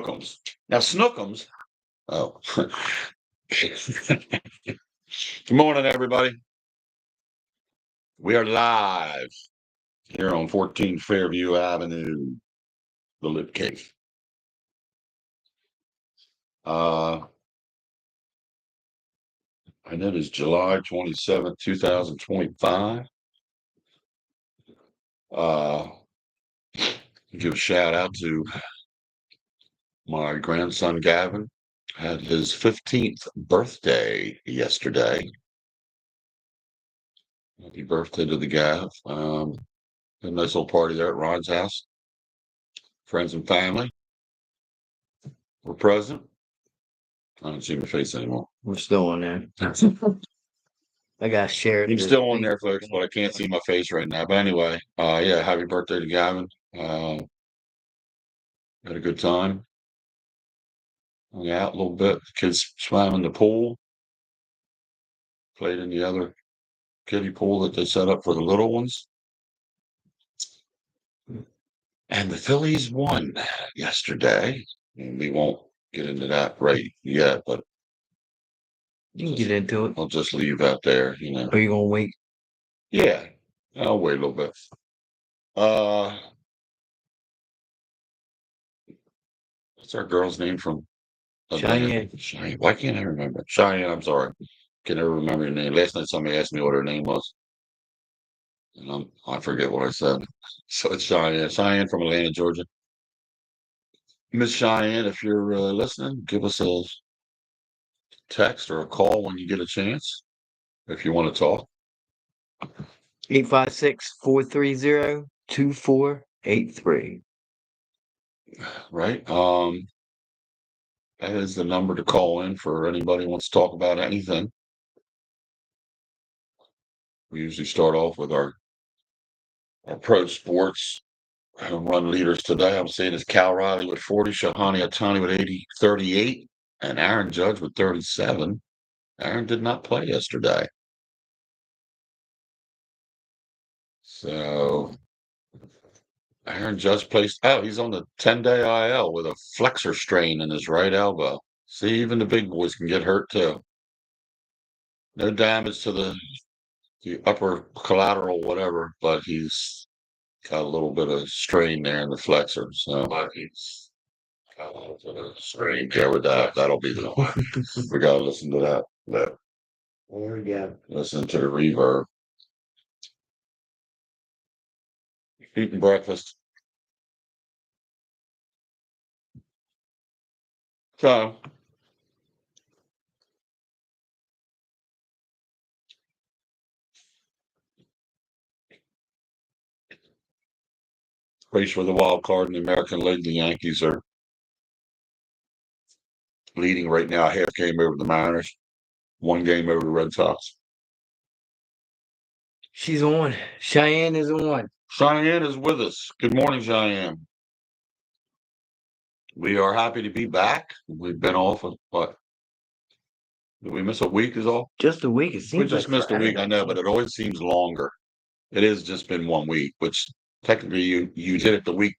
Snookums. Now, Snookums. Oh. Good morning, everybody. We are live here on 14 Fairview Avenue, the Lip Cave. And it is July 27th, 2025. Give a shout out to my grandson Gavin. Had his 15th birthday yesterday. Happy birthday to the Gav. A nice little party there at Ron's house. Friends and family were present. I don't see my face anymore. We're still on there. I got shared. I'm still on there, folks, but I can't see my face right now. But anyway, yeah, happy birthday to Gavin. Had a good time. Hung out a little bit. The kids swam in the pool. Played in the other kiddie pool that they set up for the little ones. And the Phillies won yesterday. And we won't get into that right yet, but you can get into it. I'll just leave that there, Are you gonna wait? Yeah, I'll wait a little bit. What's our girl's name from Cheyenne. Cheyenne. Why can't I remember? Cheyenne, I'm sorry. Can never remember your name. Last night somebody asked me what her name was. And I forget what I said. So it's Cheyenne. Cheyenne from Atlanta, Georgia. Miss Cheyenne, if you're listening, give us a text or a call when you get a chance, if you want to talk. 856-430-2483. Right. That is the number to call in for anybody who wants to talk about anything. We usually start off with our pro sports run leaders today. I'm seeing is Cal Riley with 40, Shahani Atani with 38, and Aaron Judge with 37. Aaron did not play yesterday. So Aaron Judge placed out. He's on the 10-day IL with a flexor strain in his right elbow. See, even the big boys can get hurt too. No damage to the upper collateral, whatever, but he's got a little bit of strain there in the flexor. So he's got a little bit of strain there with that. That'll be the one. We gotta listen to that. Yeah. Listen to the reverb. Eating breakfast. So race for the wild card in the American League. The Yankees are leading right now, half game over the Mariners, 1 game over the Red Sox. She's on. Cheyenne is on. Cheyenne is with us. Good morning, Cheyenne. We are happy to be back. We've been off of what? Did we miss a week is all? Just a week. It seems we just missed a week, I know, but it always seems longer. It has just been 1 week, which technically you did it the week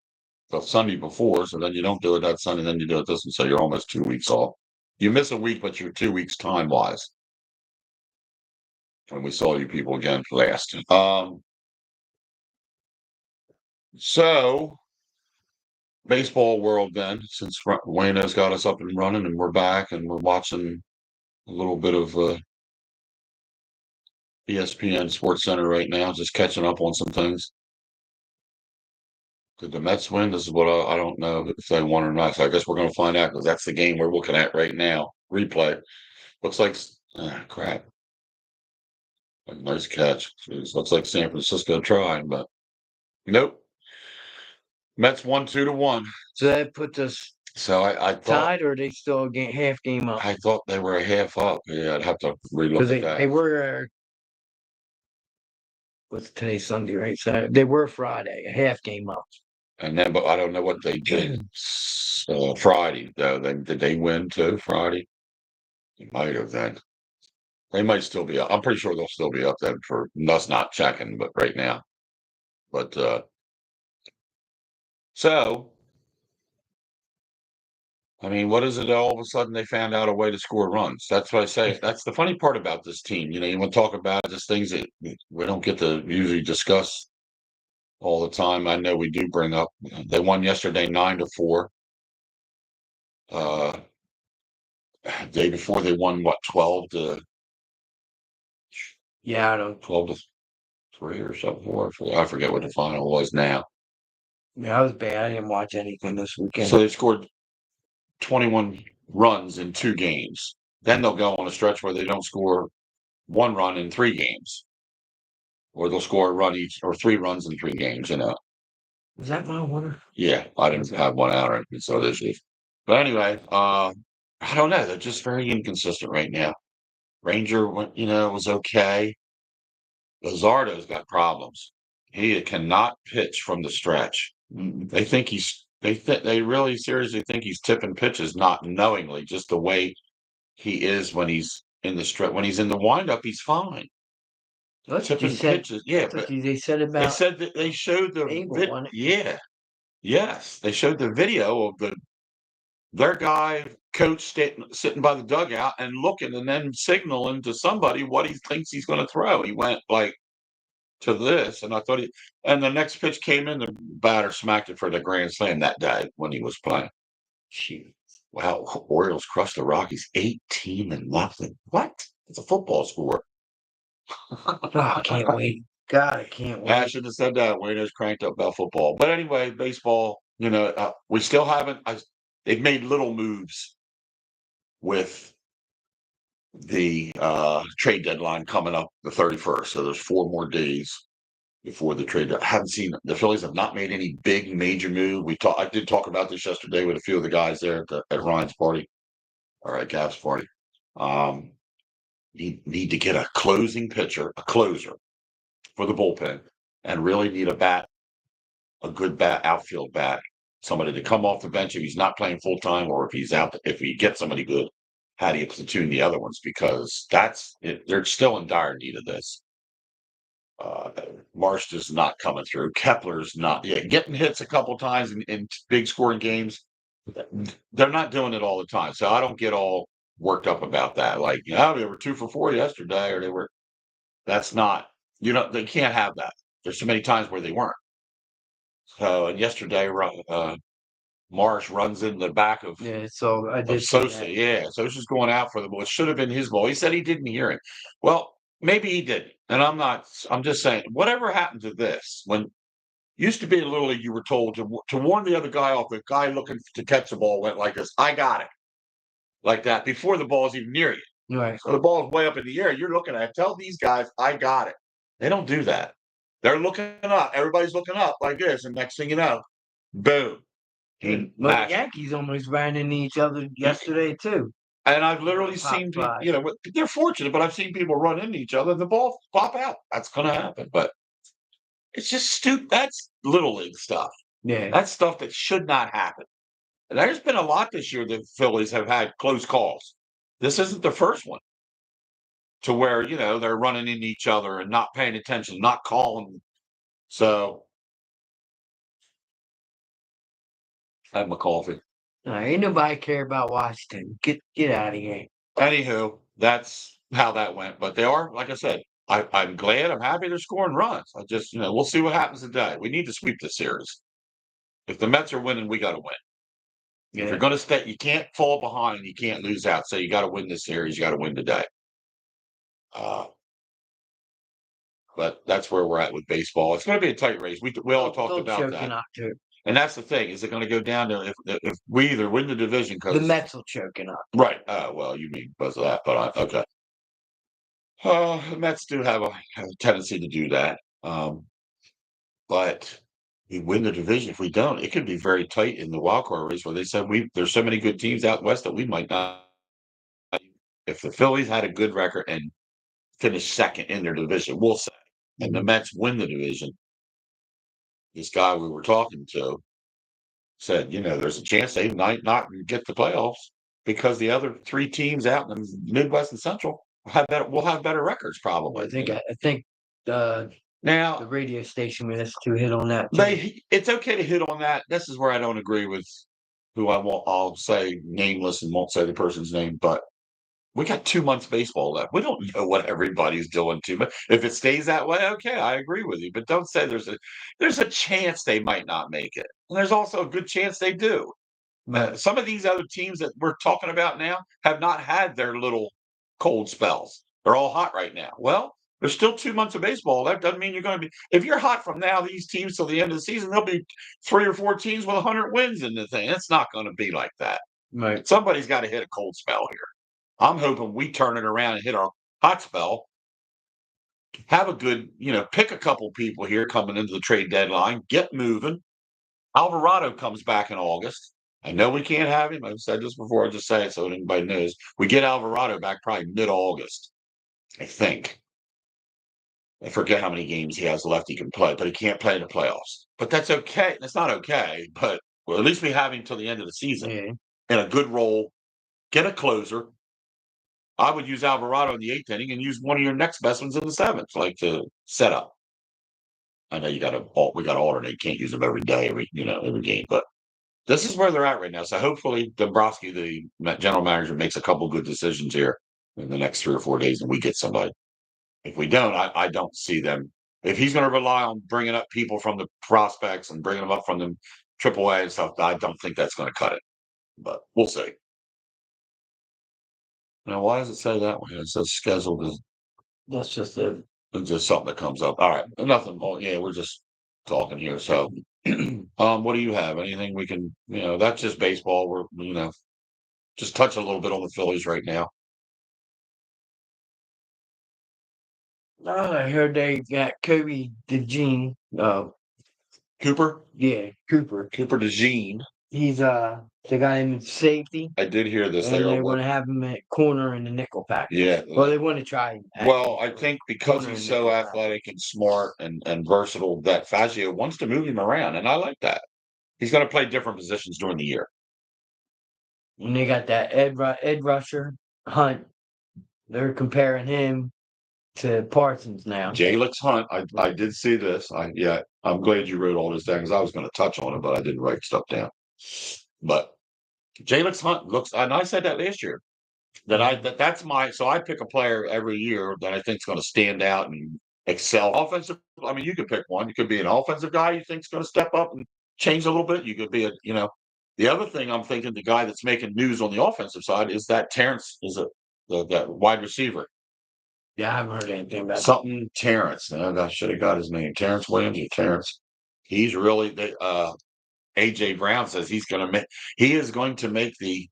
of Sunday before, so then you don't do it that Sunday, then you do it this one, so you're almost 2 weeks off. You miss a week, but you're 2 weeks time-wise. When we saw you people again last. So baseball world then, since Wayno's got us up and running and we're back and we're watching a little bit of ESPN Sports Center right now, just catching up on some things. Did the Mets win? This is what I don't know if they won or not. So I guess we're going to find out because that's the game we're looking at right now. Replay. Looks like, crap. Nice catch. Jeez, looks like San Francisco tried, but nope. Mets won 2-1. So that puts us I thought tied, or are they still half game up? I thought they were a half up. Yeah, I'd have to relook at that. They were. What's today? Sunday, right? So they were Friday, a half game up. And then, but I don't know what they did Friday. Though, did they win too Friday? They might have then. They might still be up. I'm pretty sure they'll still be up then for us not checking, but right now. But so I mean, what is it? All of a sudden, they found out a way to score runs. That's what I say. That's the funny part about this team. You want to talk about just things that we don't get to usually discuss all the time. I know we do bring up. They won yesterday 9-4. Uh, Day before they won what 12 to Yeah, I don't. 12-3 or something. I forget what the final was now. Yeah, I was bad. I didn't watch anything this weekend. So they scored 21 runs in 2 games. Then they'll go on a stretch where they don't score 1 run in 3 games, or they'll score a run each or 3 runs in 3 games. Is that my water? Yeah, I didn't have one out or anything, so this is. But anyway, I don't know. They're just very inconsistent right now. Ranger went, was okay. Luzardo's got problems. He cannot pitch from the stretch. They think they really seriously think he's tipping pitches, not knowingly, just the way he is when he's in the stretch. When he's in the windup, he's fine. That's what you Tipping said. pitches, yeah, That's what but they said they about said that they showed the Abel, wasn't it? yeah, yes, they showed the video of their guy coach sitting by the dugout and looking and then signaling to somebody what he thinks he's going to throw. He went like to this, and I thought and the next pitch came in, the batter smacked it for the grand slam that day when he was playing. Shoot. Wow, Orioles crushed the Rockies 18-0. What? It's a football score. Oh, I can't wait. God, I can't wait. I should have said that. Wayno's cranked up about football. But anyway, baseball, we still haven't. They've made little moves with the trade deadline coming up the 31st. So there's 4 more days before the trade. I haven't seen the Phillies have not made any big major move. I did talk about this yesterday with a few of the guys there at Ryan's party or at Gav's party. Need to get a closing pitcher, a closer for the bullpen, and really need a good bat, outfield bat, somebody to come off the bench if he's not playing full time, or if he's out, if we get somebody good, how do you platoon the other ones? Because they're still in dire need of this. Marsh is not coming through. Kepler's not. Yeah, getting hits a couple times in big scoring games. They're not doing it all the time, so I don't get all worked up about that. Like, they were 2 for 4 yesterday, or they were. That's not. They can't have that. There's so many times where they weren't. So, and yesterday, Marsh runs in the back of So I did see Sosa. that. Yeah, Sosa's going out for the ball. It should have been his ball. He said he didn't hear it. Well, maybe he didn't. And I'm just saying, whatever happened to this, when used to be in Little League, you were told to warn the other guy off. The guy looking to catch the ball went like this. I got it. Like that before the ball's even near you. Right. So the ball's way up in the air. You're looking at it. Tell these guys, I got it. They don't do that. They're looking up. Everybody's looking up like this. And next thing you know, boom. Well, the Yankees almost ran into each other yesterday too. And I've literally seen people, they're fortunate, but I've seen people run into each other and the ball pop out. That's going to happen. But it's just stupid. That's Little League stuff. Yeah. That's stuff that should not happen. And there's been a lot this year that Phillies have had close calls. This isn't the first one to where, they're running into each other and not paying attention, not calling. So I have my coffee. Ain't nobody care about Washington. Get out of here. Anywho, that's how that went. But they are, like I said, I'm glad. I'm happy they're scoring runs. I just, we'll see what happens today. We need to sweep the series. If the Mets are winning, we got to win. Yeah. If you're going to stay, you can't fall behind. You can't lose out. So you got to win this series. You got to win today. But that's where we're at with baseball. It's going to be a tight race. We all talked about that. And that's the thing. Is it going to go down to if we either win the division because the Mets will choking up? Right. Well, you mean because of that, but okay. The Mets do have a tendency to do that. But we win the division. If we don't, it could be very tight in the wild card race where they said there's so many good teams out west that we might not. If the Phillies had a good record and finished second in their division, we'll say, and the Mets win the division, this guy we were talking to said, there's a chance they might not get the playoffs because the other 3 teams out in the Midwest and Central will have better records probably. I think now the radio station has to hit on that too. It's okay to hit on that. This is where I don't agree with who I'll say nameless and won't say the person's name, but we got 2 months baseball left. We don't know what everybody's doing too much. If it stays that way, okay, I agree with you. But don't say there's a chance they might not make it. And there's also a good chance they do. Some of these other teams that we're talking about now have not had their little cold spells. They're all hot right now. Well, there's still 2 months of baseball. That doesn't mean you're going to be. If you're hot from now, these teams till the end of the season, there'll be 3 or 4 teams with 100 wins in the thing. It's not going to be like that. Right. Somebody's got to hit a cold spell here. I'm hoping we turn it around and hit our hot spell. Have a good, pick a couple people here coming into the trade deadline. Get moving. Alvarado comes back in August. I know we can't have him. I've said this before. I'll just say it so anybody knows. We get Alvarado back probably mid-August, I think. I forget how many games he has left he can play, but he can't play in the playoffs. But that's okay. That's not okay, but at least we have him till the end of the season in a good role. Get a closer. I would use Alvarado in the 8th inning and use one of your next best ones in the 7th, like to set up. I know we got to alternate. Can't use them every day, every game, but this is where they're at right now. So hopefully Dombrowski, the general manager, makes a couple good decisions here in the next 3 or 4 days, and we get somebody. If we don't, I don't see them. If he's going to rely on bringing up people from the prospects and bringing them up from the AAA and stuff, I don't think that's going to cut it. But we'll see. Now, why does it say that way? It says scheduled as. That's just It's just something that comes up. All right, nothing. Well, yeah, we're just talking here. So, what do you have? Anything we can? That's just baseball. We're just touch a little bit on the Phillies right now. I heard they got Kobe DeJean. Cooper. Yeah, Cooper. Cooper DeJean. He's they got him in safety. I did hear this. And they want to have him at corner in the nickel package. Yeah. Well, they want to try. Well, I think because he's so athletic and smart and versatile, that Fazio wants to move him around, and I like that. He's going to play different positions during the year. And they got that Ed Rusher Hunt. They're comparing him to Parsons now. Jalix Hunt. I did see this. I'm glad you wrote all this down because I was going to touch on it, but I didn't write stuff down. But Jalix Hunt looks, and I said that last year. That's my. So I pick a player every year that I think is going to stand out and excel. Offensive. I mean, you could pick one. You could be an offensive guy you think is going to step up and change a little bit. You could be The other thing I'm thinking, the guy that's making news on the offensive side is that Terrence that wide receiver. Yeah, I haven't heard anything about something Terrence. I should have got his name. Terrence Williams or Terrence. He's really. AJ Brown says he is going to make the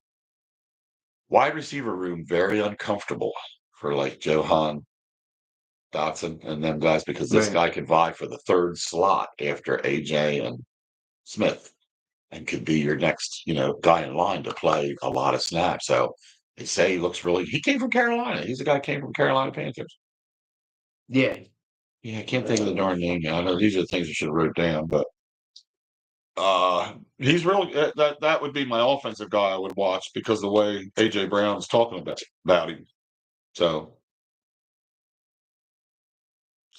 wide receiver room very uncomfortable for like Johan Dotson and them guys because this guy could vie for the 3rd slot after AJ and Smith and could be your next, guy in line to play a lot of snaps. So they say he came from Carolina. He's the guy who came from Carolina Panthers. Yeah. Yeah, I can't think of the darn name. I know these are the things I should have wrote down, but he's really that would be my offensive guy I would watch because the way AJ Brown's talking about him. So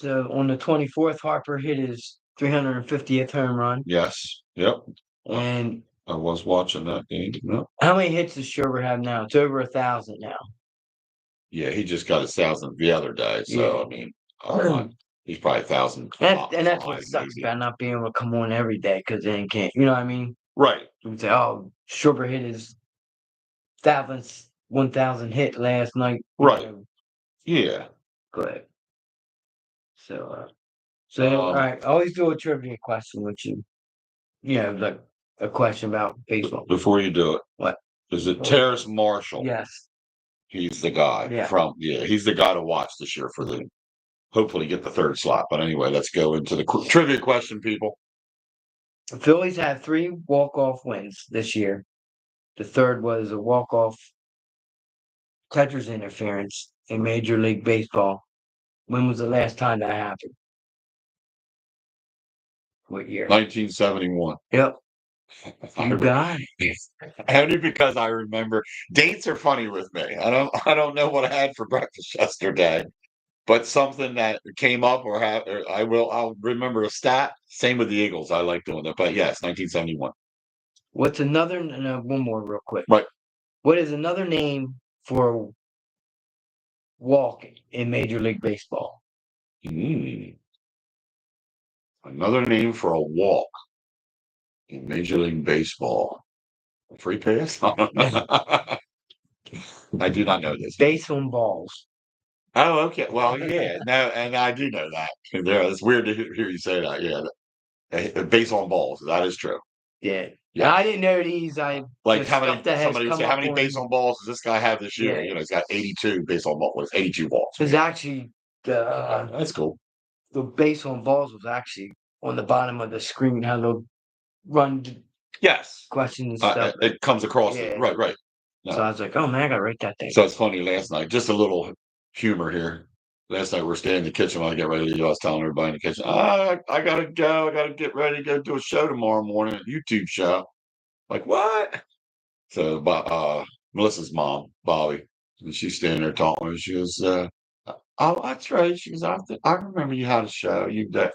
on the 24th, Harper hit his 350th home run. Yes. Yep. And I was watching that game. Yep. How many hits does Schwarber have now? It's over 1,000 now. Yeah, he just got 1,000 the other day. So I mean, he's probably 1,000. And that's what sucks about not being able to come on every day because then can't. You know what I mean? Right. You can say, "Oh, Schwarber hit his 1,000 hit last night." Right. Yeah. Go ahead. So all right. I always do a trivia question with you. Like a question about baseball. Before you do it, what is it? Terrace Marshall. Yes. He's the guy he's the guy to watch this year for hopefully get the 3rd slot. But anyway, let's go into the trivia question, people. The Phillies had 3 walk-off wins this year. The 3rd was a walk-off catcher's interference in Major League Baseball. When was the last time that happened? What year? 1971. Yep. You got it. Only because I remember dates are funny with me. I don't know what I had for breakfast yesterday, but something that came up I'll remember a stat. Same with the Eagles. I like doing that. But yes, 1971. What's another? No, one more real quick. Right. What is another name for a walk in Major League Baseball? Another name for a walk in Major League Baseball. A free pass? I do not know this. Base on balls. Oh, okay. Well, yeah. No, and I do know that. Yeah, it's weird to hear you say that. Yeah. Base on balls. That is true. Yeah. Yeah. I didn't know these. I Like just how stuff many, that has somebody would come say, how up many base on. on balls does this guy have this year? Yeah. He's got 82 base on balls. 82 balls. It's actually That's cool. the base on balls was actually on the bottom of the screen. How they'll run Yes. questions and stuff. It comes across. Yeah. Right. So No. I was like, oh man, I gotta write that thing. So it's funny. Last night, just a little humor here. Last night we're staying in the kitchen when I get ready to leave. I was telling everybody in the kitchen, I gotta go. I gotta get ready to go do a show tomorrow morning, a YouTube show. Like what? So, Melissa's mom, Bobby, and she's standing there talking. And she goes, "Oh, that's right." She goes, "I remember you had a show.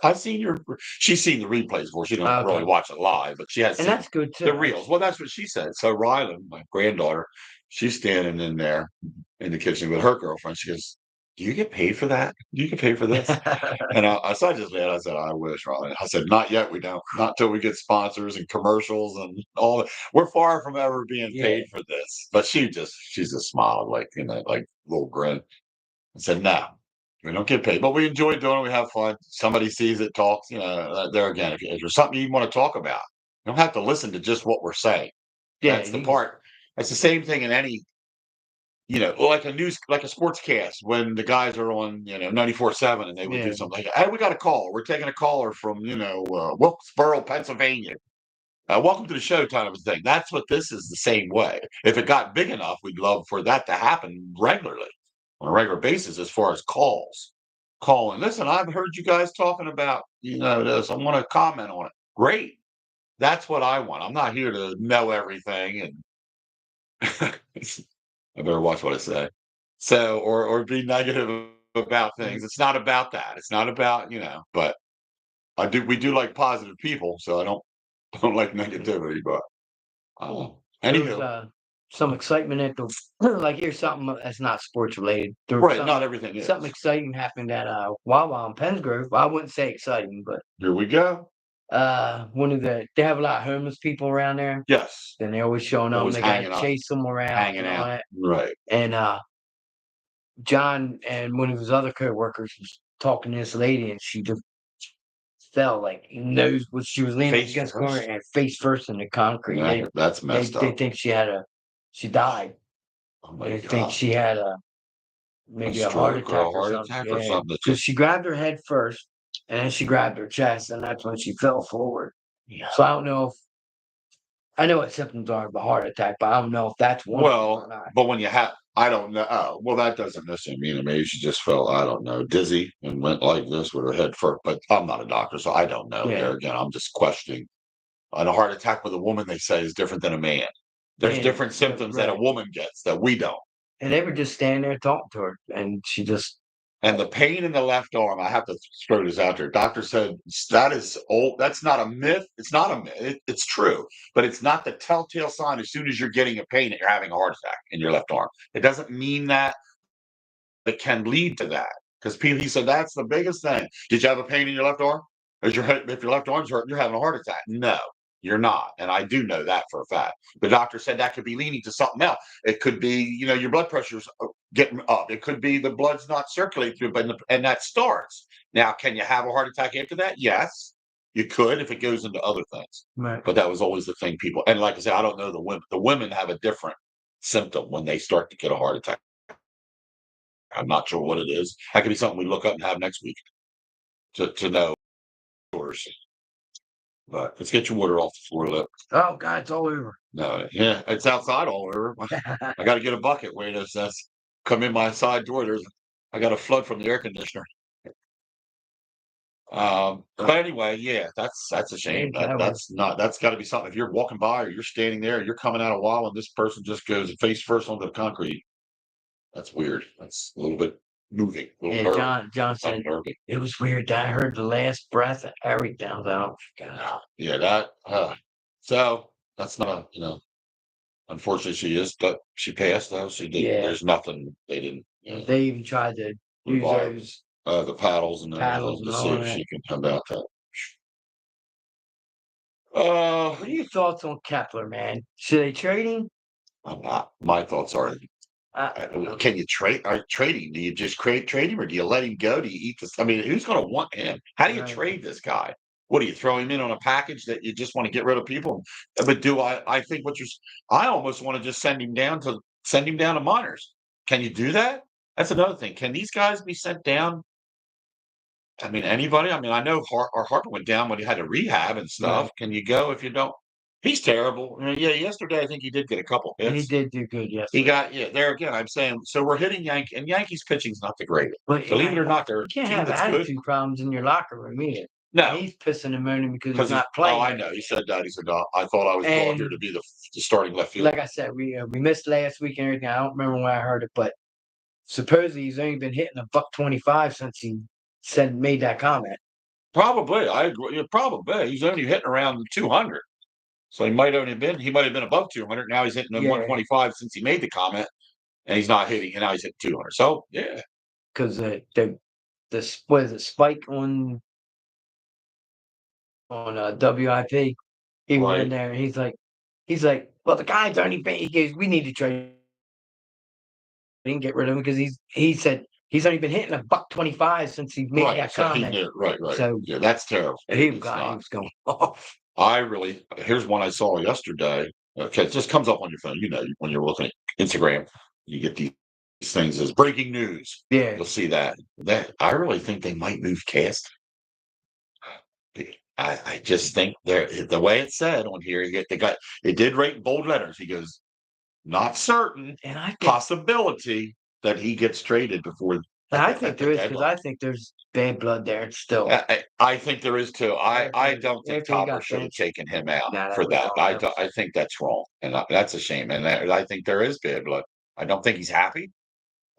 I've seen your. She's seen the replays before. She don't really Okay. watch it live, but she has And seen that's good too. the reels. Well, that's what she said. So Rylan, my granddaughter, she's standing in there in the kitchen with her girlfriend. She goes, "Do you get paid for that? Do you get paid for this?" And so I just laughed. I said, "I wish, Rylan." I said, "Not yet. We don't. Not till we get sponsors and commercials and all that. We're far from ever being Yeah. paid for this." But she just smiled like like a little grin and said, "No, we don't get paid, but we enjoy doing it. We have fun. Somebody sees it, talks. There again, if there's something you want to talk about, you don't have to listen to just what we're saying. Yeah. That's the part. That's the same thing in any, like like a sports cast when the guys are on, 94.7 and they would do Yeah. something like, hey, we got a call. We're taking a caller from, Wilkesboro, Pennsylvania. Welcome to the show kind of a thing. That's what this is the same way. If it got big enough, we'd love for that to happen regularly on a regular basis as far as calls. Calling. Listen, I've heard you guys talking about, this. I want to comment on it. Great. That's what I want. I'm not here to know everything and I better watch what I say. So, or be negative about things. It's not about that. It's not about, but we do like positive people, so I don't like negativity, but There was anywho, some excitement at the like here's something that's not sports related. There was right, not everything is. something exciting happened at Wawa in Pennsgrove. Well, I wouldn't say exciting, but Here we go. they have a lot of homeless people around there. Yes. Then they're always showing up. Always They got hanging to out. chase them around Hanging and all out. that. Right. And John and one of his other coworkers was talking to this lady, and she just fell like nose was she was leaning Face against the first? corner and face first in the concrete. That's messed They up. think she died. Oh my They think God. she had maybe a heart stroke or a attack or heart something. attack or Yeah, something. because she grabbed her head first, and then she grabbed her chest, and that's when she fell forward. Yeah. So I don't know if I know what symptoms are of a heart attack, but I don't know if that's one of them or Well, not. but when you have, I don't know. Oh, well, that doesn't necessarily mean. Maybe she just felt, I don't know, dizzy and went like this with her head first. But I'm not a doctor, so I don't know. Yeah. There again, I'm just questioning. And a heart attack with a woman, they say, is different than a man. There's Yeah, different symptoms that a right. woman gets that we don't. And they were just standing there talking to her, and she just And the pain in the left arm, I have to throw this out there. Doctor said that is old. That's not a myth. It's not a myth. It's true, but it's not the telltale sign as soon as you're getting a pain that you're having a heart attack in your left arm. It doesn't mean that it can lead to that. Because he said that's the biggest thing. Did you have a pain in your left arm? If your left arm's hurting, you're having a heart attack. No, you're not. And I do know that for a fact. The doctor said that could be leading to something else. It could be, your blood pressure's getting up. It could be the blood's not circulating through, and that starts. Now, can you have a heart attack after that? Yes, you could if it goes into other things. right. But that was always the thing people. And like I said, I don't know the women. The women have a different symptom when they start to get a heart attack. I'm not sure what it is. That could be something we look up and have next week to know. But let's get your water off the floor, lip. Oh God, it's all over. No, yeah, it's outside all over. I got to get a bucket. Wait, it says come in my side door. I got a flood from the air conditioner. But anyway, yeah, that's a shame. That's got to be something. If you're walking by or you're standing there, you're coming out a while, and this person just goes face first onto the concrete. That's weird. That's a little bit moving. John said it was weird. I heard the last breath and everything. I was like, oh God. Yeah, that. So That's not, unfortunately she passed though. She did. Yeah. There's nothing they didn't. They even tried to use Revive. those The paddles and paddles everything and to see all if that. she can come out that. What are your thoughts on Kepler, man? Should they trade him? I'm not. My thoughts are: Uh, can you trade? Trade him? Do you just trade him, or do you let him go? Do you eat this? I mean, who's going to want him? How do you Right. trade this guy? What do you throw him in on a package that you just want to get rid of people? But do I think what you're? I almost want to just send him down to minors. Can you do that? That's another thing. Can these guys be sent down? I mean, anybody? I mean, I know Harper went down when he had to rehab and stuff. Right. Can you go if you don't? He's terrible. Yeah, yesterday I think he did get a couple He hits. did do good He yesterday. got there again. I'm saying so we're hitting Yankee and Yankees pitching's not the greatest. But Believe it or not, they're you a can't team have that's good. attitude problems in your locker room either. No, He's pissing and moaning because he's because not oh, playing. I know. He said that. He said, "No, I thought I was brought here And to be the starting left fielder." like I said, we missed last week and everything. I don't remember when I heard it, but supposedly he's only been hitting a $125 since he made that comment. Probably, I agree. Yeah, probably. He's only hitting around 200. So he might have been above 200. Now he's hitting Yeah. 125 since he made the comment, and he's not hitting. And now he's hitting 200. So yeah, Because the what is it, Spike on WIP? He went in right. there and he's like, well, the guy's only been. He goes, we need to trade him, get rid of him because he said he's only been hitting a $125 since he made Right. that So he comment. knew. Right. Right. So Yeah, that's terrible. he It's not. was going off. Here's one I saw yesterday. Okay, it just comes up on your phone. When you're looking at Instagram, you get these things as breaking news. Yeah. You'll see that. I really think they might move Cast. I just think the way it's said on here, it did write in bold letters. He goes, not certain, And I think possibility that he gets traded before. I think there is because I think there's bad blood there still. I think there is too. I don't think After he Topper got should have benched. taken him out Nah, that for was that. wrong. I think that's wrong, and that's a shame. And I think there is bad blood. I don't think he's happy.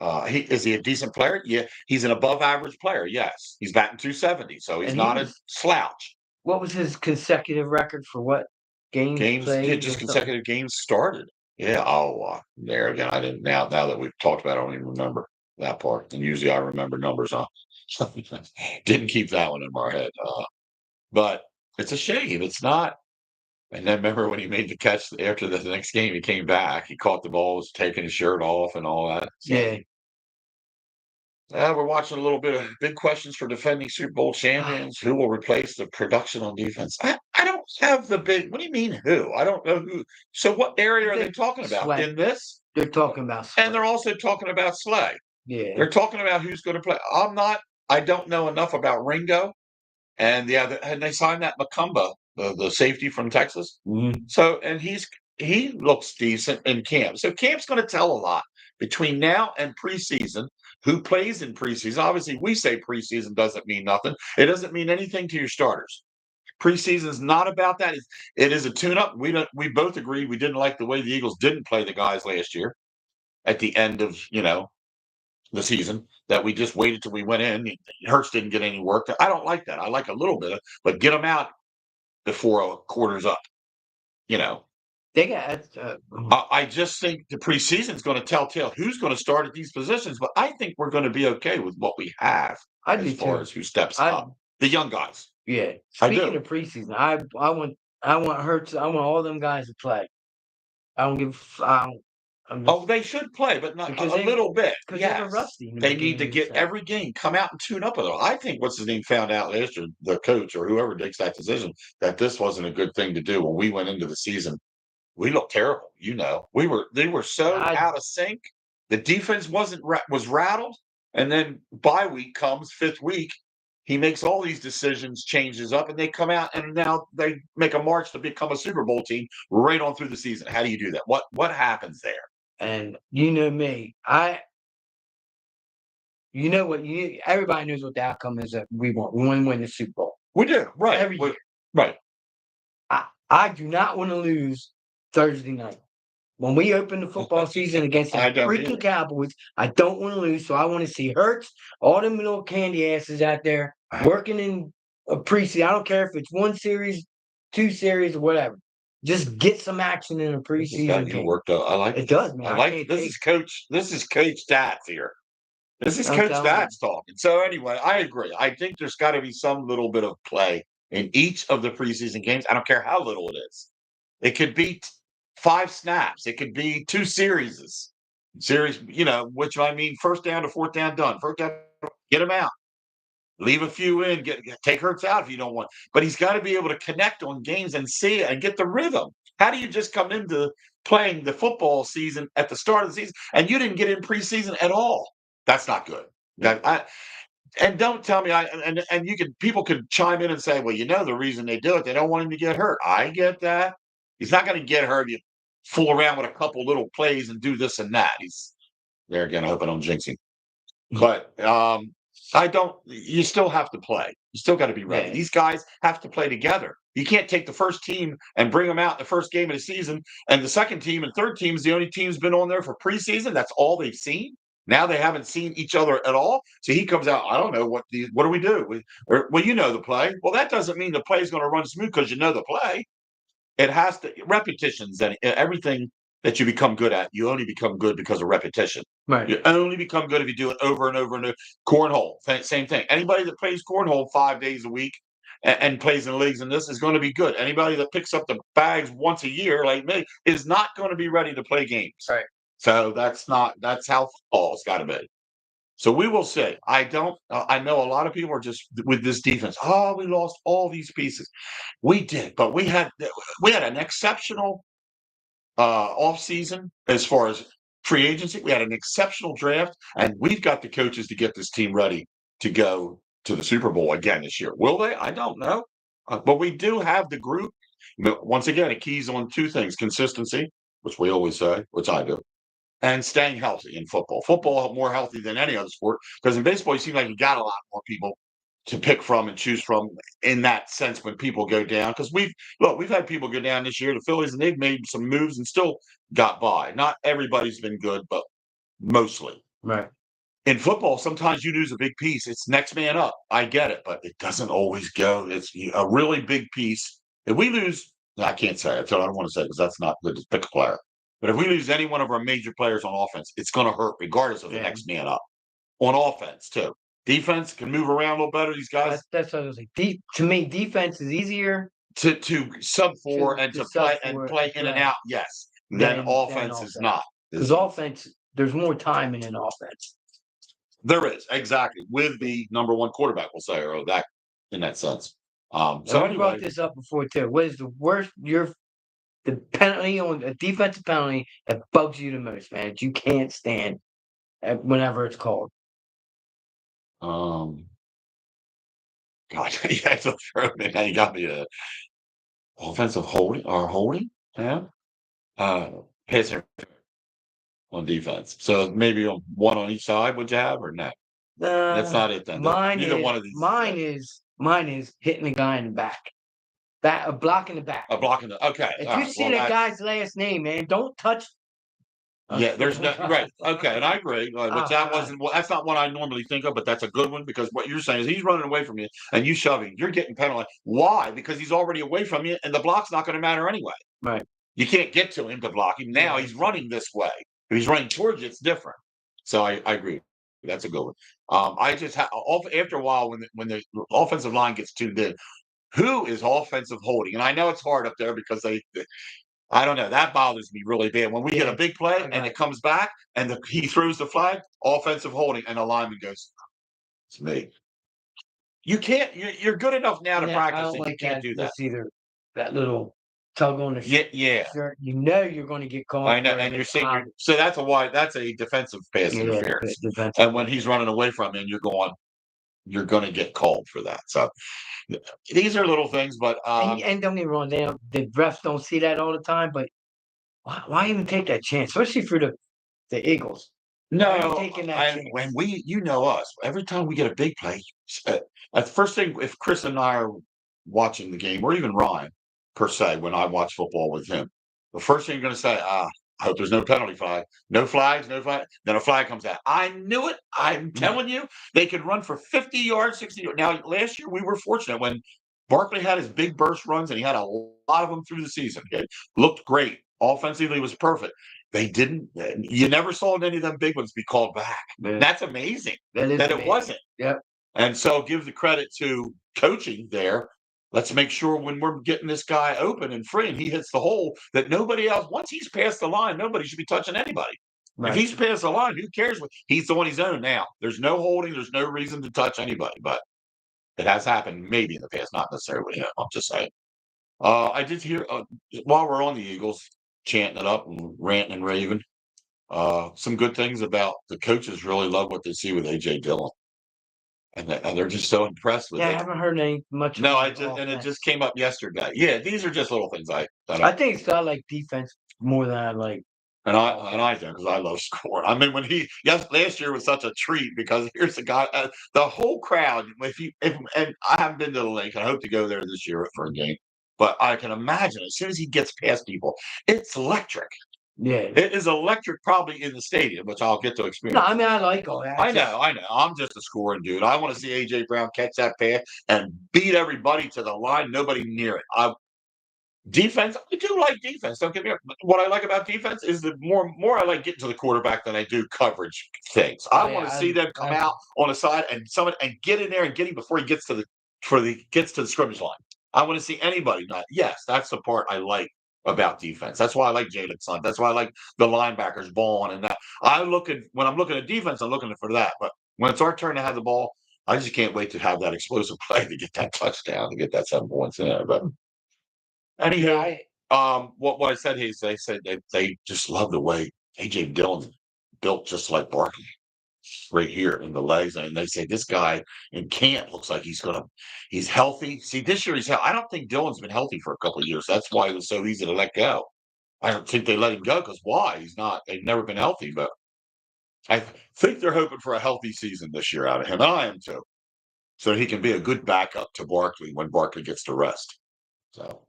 Is he a decent player? Yeah, he's an above average player. Yes, he's batting 270, so he's And not a slouch. what was his consecutive record for what games played? Just consecutive games started. Yeah. Oh, there again. I didn't. Now that we've talked about it, I don't even remember that part. And usually I remember numbers. Huh? Didn't keep that one in my head. But it's a shame. It's not. And then remember when he made the catch after the next game, he came back. He caught the ball, was taking his shirt off and all that. So, Yeah. we're watching a little bit of big questions for defending Super Bowl champions. Who will replace the production on defense? I don't have the big. What do you mean who? I don't know who. So what area are they talking about Slay. in this? They're talking about Slay. And they're also talking about Slay. Yeah. They're talking about who's going to play. I don't know enough about Ringo. And and they signed that Macumba, the safety from Texas. Mm-hmm. So, and he looks decent in camp. So camp's going to tell a lot between now and preseason. Who plays in preseason? Obviously, we say preseason doesn't mean nothing. It doesn't mean anything to your starters. Preseason is not about that. It is a tune-up. We both agreed we didn't like the way the Eagles didn't play the guys last year at the end of the season, that we just waited till we went in. Hurts didn't get any work. I don't like that. I like a little bit, but get them out before a quarter's up. They got. I just think the preseason is going to tell who's going to start at these positions, but I think we're going to be okay with what we have as far as who steps up. The young guys. Yeah. Speaking of preseason, I want Hurts. I want all them guys to play. I don't give. They should play, but not a little bit. Because yes. they're rusty. They need to get every game, come out and tune up with them. I think what's his name found out last year, the coach or whoever takes that decision, that this wasn't a good thing to do. When we went into the season, we looked terrible. They were so out of sync. The defense was rattled, and then bye week comes, fifth week. He makes all these decisions, changes up, and they come out and now they make a march to become a Super Bowl team right on through the season. How do you do that? What happens there? And you know me, everybody knows what the outcome is that we want. We want to win the Super Bowl. We do, right? Every year. Right. I do not want to lose Thursday night. When we open the football season against the freaking Cowboys, I don't want to lose. So I want to see Hurts, all them little candy asses out there working in a preseason. I don't care if it's 1 series, 2 series, or whatever. just get some action in a It's preseason got you game. worked up. I like It does, man. I I like can't this take. is Coach Stats here. This is I'm Coach telling you. Stats talking. So anyway, I agree. I think there's got to be some little bit of play in each of the preseason games. I don't care how little it is. It could be 5 snaps. It could be 2 series. Which I mean, first down to fourth down done. First down, get him out. Leave a few in. Take Hurts out if you don't want. But he's got to be able to connect on games and see it and get the rhythm. How do you just come into playing the football season at the start of the season and you didn't get in preseason at all? That's not good. And don't tell me and people could chime in and say, well, the reason they do it, they don't want him to get hurt. I get that. He's not going to get hurt. You fool around with a couple little plays and do this and that. He's there again. I hope I don't jinx him. But you still have to play. You still got to be ready. Yeah. These guys have to play together. You can't take the first team and bring them out the first game of the season, and the second team and third team is the only team's been on there for preseason. That's all they've seen. Now they haven't seen each other at all. So he comes out. I don't know what do we do? Well, you know the play. Well, that doesn't mean the play is going to run smooth because you know the play. It has to repetitions and everything that you become good at. You only become good because of repetition. Right. You only become good if you do it over and over and over. Cornhole, same thing. Anybody that plays cornhole 5 days a week and plays in leagues and this is going to be good. Anybody that picks up the bags once a year, like me, is not going to be ready to play games. Right. So that's how football's got to be. So we will see. I know a lot of people are just with this defense. Oh, we lost all these pieces. We did, but we had an exceptional off season as far as free agency. We had an exceptional draft, and we've got the coaches to get this team ready to go to the Super Bowl again this year. Will they? I don't know, but we do have the group. Once again, it keys on 2 things: consistency, which we always say, which I do, and staying healthy in football. Football more healthy than any other sport because in baseball, you seem like you got a lot more people to pick from and choose from in that sense when people go down. Because we've had people go down this year, the Phillies, and they've made some moves and still got by. Not everybody's been good, but mostly. Right. In football, sometimes you lose a big piece. It's next man up. I get it, but it doesn't always go. It's a really big piece. If we lose, I can't say it. I don't want to say it because that's not good to pick a player. But if we lose any one of our major players on offense, it's going to hurt regardless of the next man up. On offense, too. Defense can move around a little better. These guys. That's what I was like. To me, defense is easier to sub for and to play in and out. Yes, then offense is not. Because offense, there's more time in an offense. There is exactly with the number 1 quarterback, we'll say, or that in that sense. So anyway, brought this up before too. What is the worst? The penalty on a defensive penalty that bugs you the most, man. That you can't stand whenever it's called. God, you have to throw me. Now you got me a offensive holding. Yeah. Pass on defense. So maybe one on each side. Would you have or no? That's not it then. Neither one of these. Mine is hitting the guy in the back. Blocking the back. Blocking the. Okay. If you see that guy's last name, man, don't touch. Yeah, there's no right. Okay, and I agree. Which that wasn't. Well, that's not what I normally think of, but that's a good one because what you're saying is he's running away from you and you shoving. You're getting penalized. Why? Because he's already away from you, and the block's not going to matter anyway. Right. You can't get to him to block him. Now he's running this way. If he's running towards you, it's different. So I agree. That's a good one. I just after a while when the offensive line gets tuned in, who is offensive holding? And I know it's hard up there because I don't know. That bothers me really bad. When we get a big play and it comes back and he throws the flag, offensive holding, and the lineman goes, it's me. You can't. You're good enough now to practice that you can't do that. Either that little tug on the shirt. You know you're going to get called. I know, and you're seeing. So that's a defensive pass interference. And when he's running away from you, and you're going to get called for that. So these are little things, but and don't get me wrong, the refs don't see that all the time. But why even take that chance, especially for the Eagles? No, when you know us, every time we get a big play, the first thing, if Chris and I are watching the game, or even Ryan per se, when I watch football with him, the first thing you're going to say, I hope there's no penalty flag. No flags, no flag. Then a flag comes out. I knew it. I'm telling you, they could run for 50 yards, 60 yards. Now, last year, we were fortunate when Barkley had his big burst runs, and he had a lot of them through the season. It looked great. Offensively, was perfect. They didn't. You never saw any of them big ones be called back. Yeah. That's amazing That is that it amazing. wasn't. Yep. And so give the credit to coaching there. Let's make sure when we're getting this guy open and free and he hits the hole that nobody else, once he's past the line, nobody should be touching anybody. If Right. he's past the line, who cares? He's on his own now. There's no holding. There's no reason to touch anybody. But it has happened maybe in the past, not necessarily with him. I'm just saying. I did hear while we're on the Eagles chanting it up and ranting and raving, some good things about the coaches really love what they see with AJ Dillon. And they're just so impressed with Yeah, I it. haven't heard any much. No, about I it just and it offense. just came up yesterday. Yeah, these are just little things I I think it's got like defense more than I like. I do because I love scoring. I mean, when last year was such a treat because here's the guy, the whole crowd. If and I haven't been to the link, I hope to go there this year for a game. But I can imagine as soon as he gets past people, it's electric. Yeah. It is electric, probably in the stadium, which I'll get to No, experience. I mean I like all that. I know. I'm just a scoring dude. I want to see AJ Brown catch that pass and beat everybody to the line. Nobody near it. Defense, I do like defense. Don't get me wrong. What I like about defense is the more I like getting to the quarterback than I do coverage things. I want to see them come out on the side and get in there and get him before he gets to the scrimmage line. I want to see anybody not. Yes, that's the part I like about defense. That's why I like Jalen Son. That's why I like the linebackers balling and that. When I'm looking at defense, I'm looking for that. But when it's our turn to have the ball, I just can't wait to have that explosive play to get that touchdown to get that 7 points in there. But anyhow, what I said is they said they just love the way AJ Dillon's built just like Barkley right here in the legs. And they say this guy in camp looks like he's healthy. See, this year I don't think Dillon's been healthy for a couple of years. That's why it was so easy to let go. I don't think they let him go because why? They've never been healthy, but I think they're hoping for a healthy season this year out of him. And I am too. So he can be a good backup to Barkley when Barkley gets to rest. So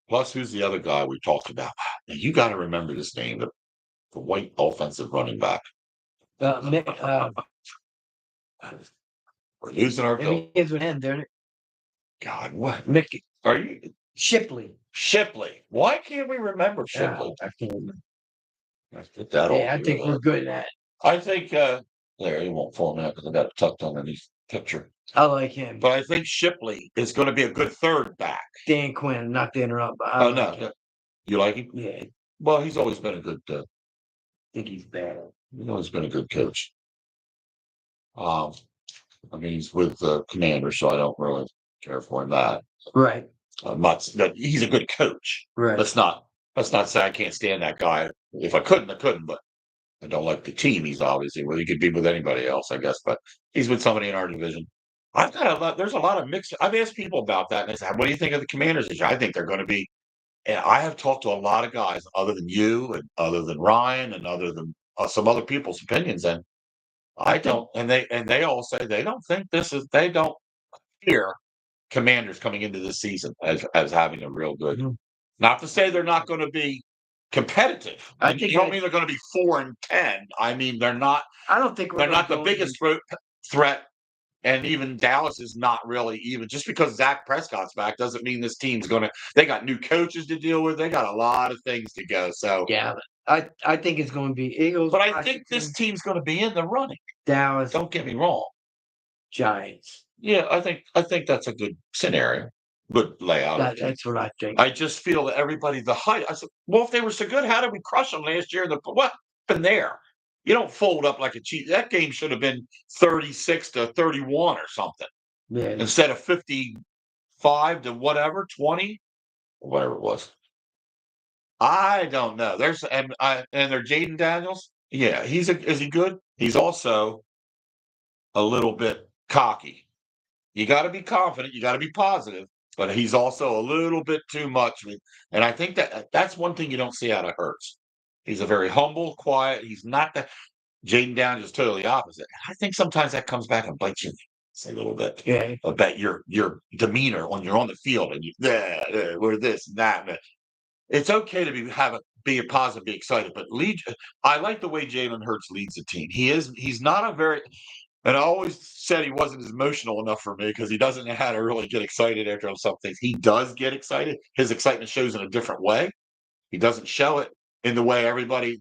plus, who's the other guy we talked about? Now, you got to remember this name, the white offensive running back. We're losing our bill. Is with him, there. God, what? Mickey. Are you Shipley? Shipley? Why can't we remember Shipley? I can't remember. Let's get that Yeah, I think we're good at. I think there he won't fall now because I got it tucked underneath picture. I like him. But I think Shipley is going to be a good third back. Dan Quinn, not to interrupt. But Oh, no. Him. You like him? Yeah. Well, he's always been a good I think he's bad. He's always been a good coach. I mean, he's with the Commanders, so I don't really care for him that. Right. He's a good coach. Right. Let's not say I can't stand that guy. If I couldn't, I couldn't. But I don't like the team. He's obviously he could be with anybody else, I guess. But he's with somebody in our division. There's a lot of mixed. I've asked people about that, and they said, "What do you think of the Commanders this year?" I think they're going to be. And I have talked to a lot of guys, other than you, and other than Ryan, and other than some other people's opinions, and I don't. And they all say they don't think this is. They don't fear Commanders coming into this season as having a real good. Mm-hmm. Not to say they're not going to be competitive. I don't mean they're going to be 4-10. I mean they're not. I don't think they're not the biggest threat. And even Dallas is not really even. Just because Dak Prescott's back doesn't mean this team's going to. They got new coaches to deal with. They got a lot of things to go. So yeah, I think it's going to be Eagles. But I think this team's going to be in the running. Dallas. Don't get me wrong. Giants. Yeah, I think that's a good scenario. Good layout. That's what I think. I just feel that everybody, the height. I said, well, if they were so good, how did we crush them last year? What happened there? You don't fold up like a cheat. That game should have been 36-31 or something. Yeah. Instead of 55 to whatever, 20, or whatever it was. I don't know. And they're Jaden Daniels. Yeah, is he good? He's also a little bit cocky. You got to be confident. You got to be positive. But he's also a little bit too much. And I think that's one thing you don't see out of Hurts. He's a very humble, quiet. He's not that. Jaden Daniels is totally opposite. I think sometimes that comes back and bites you a little bit. Yeah. About your demeanor when you're on the field and we're this and that. It's okay to be positive, be excited. But I like the way Jalen Hurts leads the team. He's not a very. And I always said he wasn't emotional enough for me because he doesn't know how to really get excited after some things. He does get excited. His excitement shows in a different way. He doesn't show it in the way everybody,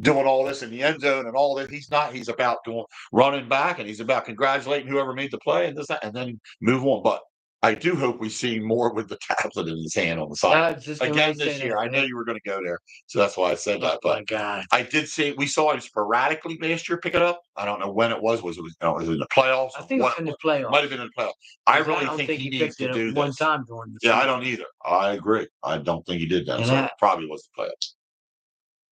doing all this in the end zone and all that. He's not. He's about doing running back, and he's about congratulating whoever made the play and this, that, and then move on. But I do hope we see more with the tablet in his hand on the side. I was just gonna Again say this year. that, I know man. you were going to go there, so that's why I said that. Oh my But God. I did see we saw him sporadically last year pick it up. I don't know when it was. Was it in the playoffs? I Or think what? it's in the Might have playoffs. been in the playoffs. I 'Cause I really don't think think he he needs picked to it up do one this. time during the Yeah, I season. don't either. I agree. I don't think he did that. And So it that probably was the playoffs.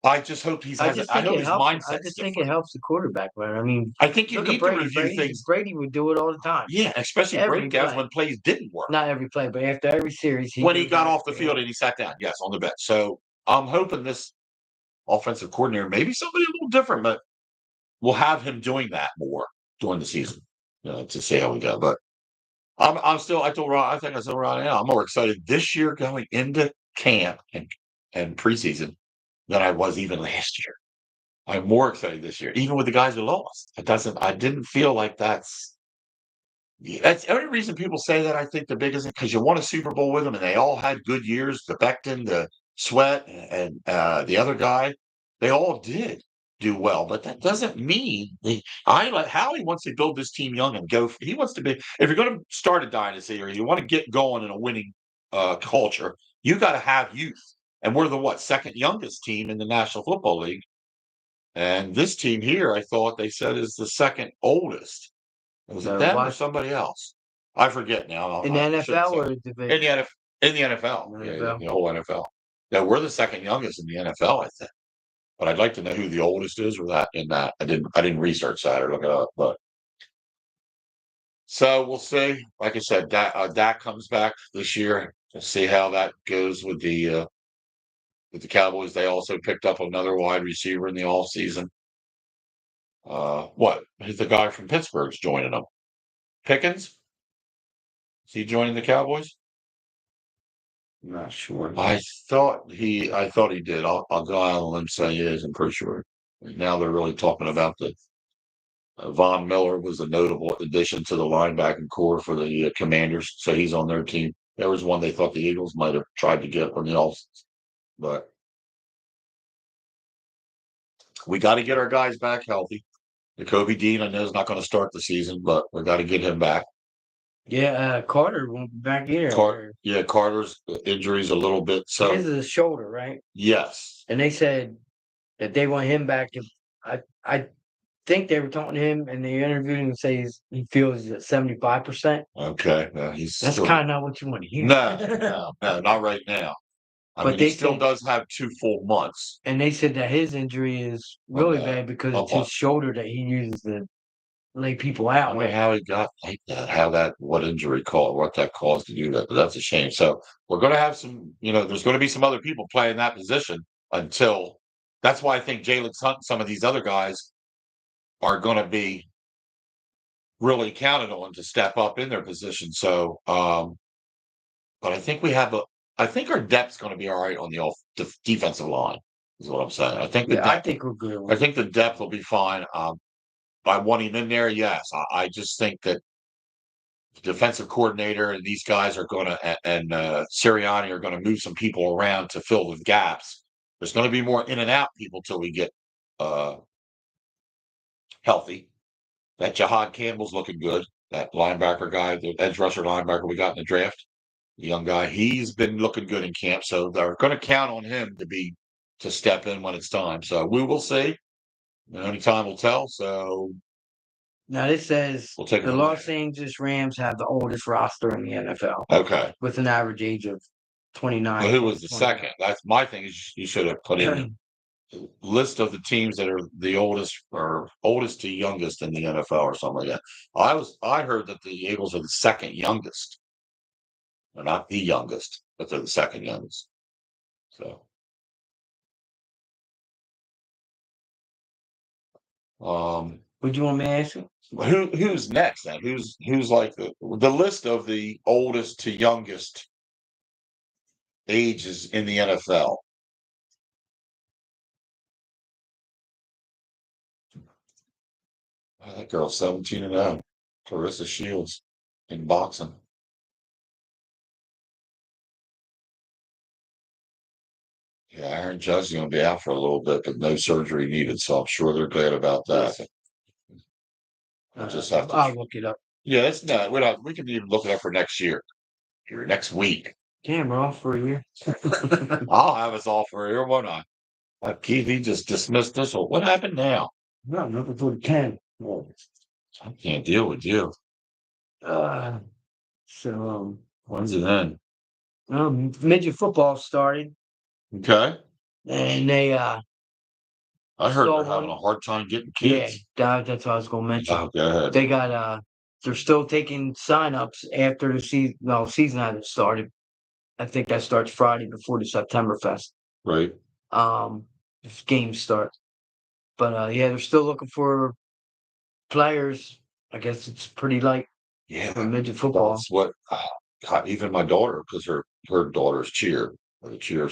I just hope he's I has. just I think hope it his helps. I mindset's just think it different. helps the quarterback, man. I mean, I think you look at need to Brady. review things. Brady would do it all the time. Yeah, especially Every breakdowns play. when plays didn't work. Not every play, but after every series, he When he goes got back off the field and he sat down, yes, on the bench. So I'm hoping this offensive coordinator, maybe somebody a little different, but we'll have him doing that more during the season, to see how we go. But I'm still. I told Ron. I think I told Ron. Yeah, I'm more excited this year going into camp and preseason than I was even last year. I'm more excited this year, even with the guys who lost. It doesn't. I didn't feel like that's the only reason people say that. I think the biggest because you won a Super Bowl with them, and they all had good years. The Becton, the Sweat, and the other guy, they all did do well. But that doesn't mean I like Howie wants to build this team young and go. He wants to be. If you're going to start a dynasty or you want to get going in a winning culture, you got to have youth. And we're the second youngest team in the National Football League. And this team here, I thought they said is the second oldest. Was it the them or watch somebody else? I forget now. in the I shouldn't NFL say or the in division. the in the NFL. In the Yeah, NFL. the whole NFL. Yeah, we're the second youngest in the NFL, I think. But I'd like to know who the oldest is or that in that. I didn't research that or look it up, but so we'll see. Like I said, Dak comes back this year. We'll see how that goes with the Cowboys. They also picked up another wide receiver in the offseason. What? The guy from Pittsburgh's joining them. Pickens? Is he joining the Cowboys? I'm not sure. I thought he did. I'll go out on a limb and say he is. I'm pretty sure. Now they're really talking about the Von Miller was a notable addition to the linebacking core for the Commanders, so he's on their team. There was one they thought the Eagles might have tried to get from the offense, but we got to get our guys back healthy. Kobe Dean, I know, is not going to start the season, but we got to get him back. Yeah, Carter won't be back either. Yeah, Carter's injuries a little bit. So His is a shoulder, right? yes, And they said that they want him back. I think they were talking to him and they interviewed him and say he feels he's at 75%. okay. That's Still kind of not what you want to hear. no, not right now. I But mean, he they still said, does have 2 full months and they said that his injury is on really that. bad because On it's his shoulder that he uses to lay people I out. wonder how he got like that, what injury caused, what that caused to do that. But that's a shame. So we're going to have some, there's going to be some other people playing that position until. That's why I think Jalen Hunt, some of these other guys are going to be really counted on to step up in their position. So, but I think I think our depth's going to be all right on the defensive line. Is what I'm saying. Yeah, I think we're good. I think the depth will be fine. I want him in there. Yes, I just think that the defensive coordinator and these guys are going to and Sirianni are going to move some people around to fill the gaps. There's going to be more in and out people till we get uh, healthy. That Jahad Campbell's looking good. That linebacker guy, the edge rusher linebacker we got in the draft, the young guy, he's been looking good in camp. So they're going to count on him to step in when it's time. So we will see. Only time will tell. So Now this says we'll take it the from Los there. Angeles Rams have the oldest roster in the NFL Okay. with an average age of 29. Well, who was the second? That's my thing. Is you should have put in a list of the teams that are the oldest or oldest to youngest in the NFL or something like that. I heard that the Eagles are the second youngest. They're not the youngest, but they're the second youngest. So, Would you want me to ask you? who's next then? Who's like the list of the oldest to youngest ages in the NFL? That girl's 17-0. Clarissa Shields in boxing. Yeah, Aaron Judge is going to be out for a little bit, but no surgery needed, so I'm sure they're glad about that. We'll just have to. I'll look it up. Yeah, it's not. We're not. We can even look it up for next year. Next week. Damn, we're off for a year. I'll have us all for a year, won't I? Keith, he just dismissed us. Well, what happened now? No, I'm looking for the 10. I can't deal with you. So When's it end? midget football started, Okay. and they I heard saw they're having a one. hard time getting Yeah, kids. that's what I was going to mention. Oh, go ahead. They got they're still taking signups after the season. Well, season hasn't started. I think that starts Friday before the September Fest. Right. If games start. But yeah, they're still looking for players. I guess it's pretty light Yeah. for midget football. That's what even my daughter, because her daughters cheers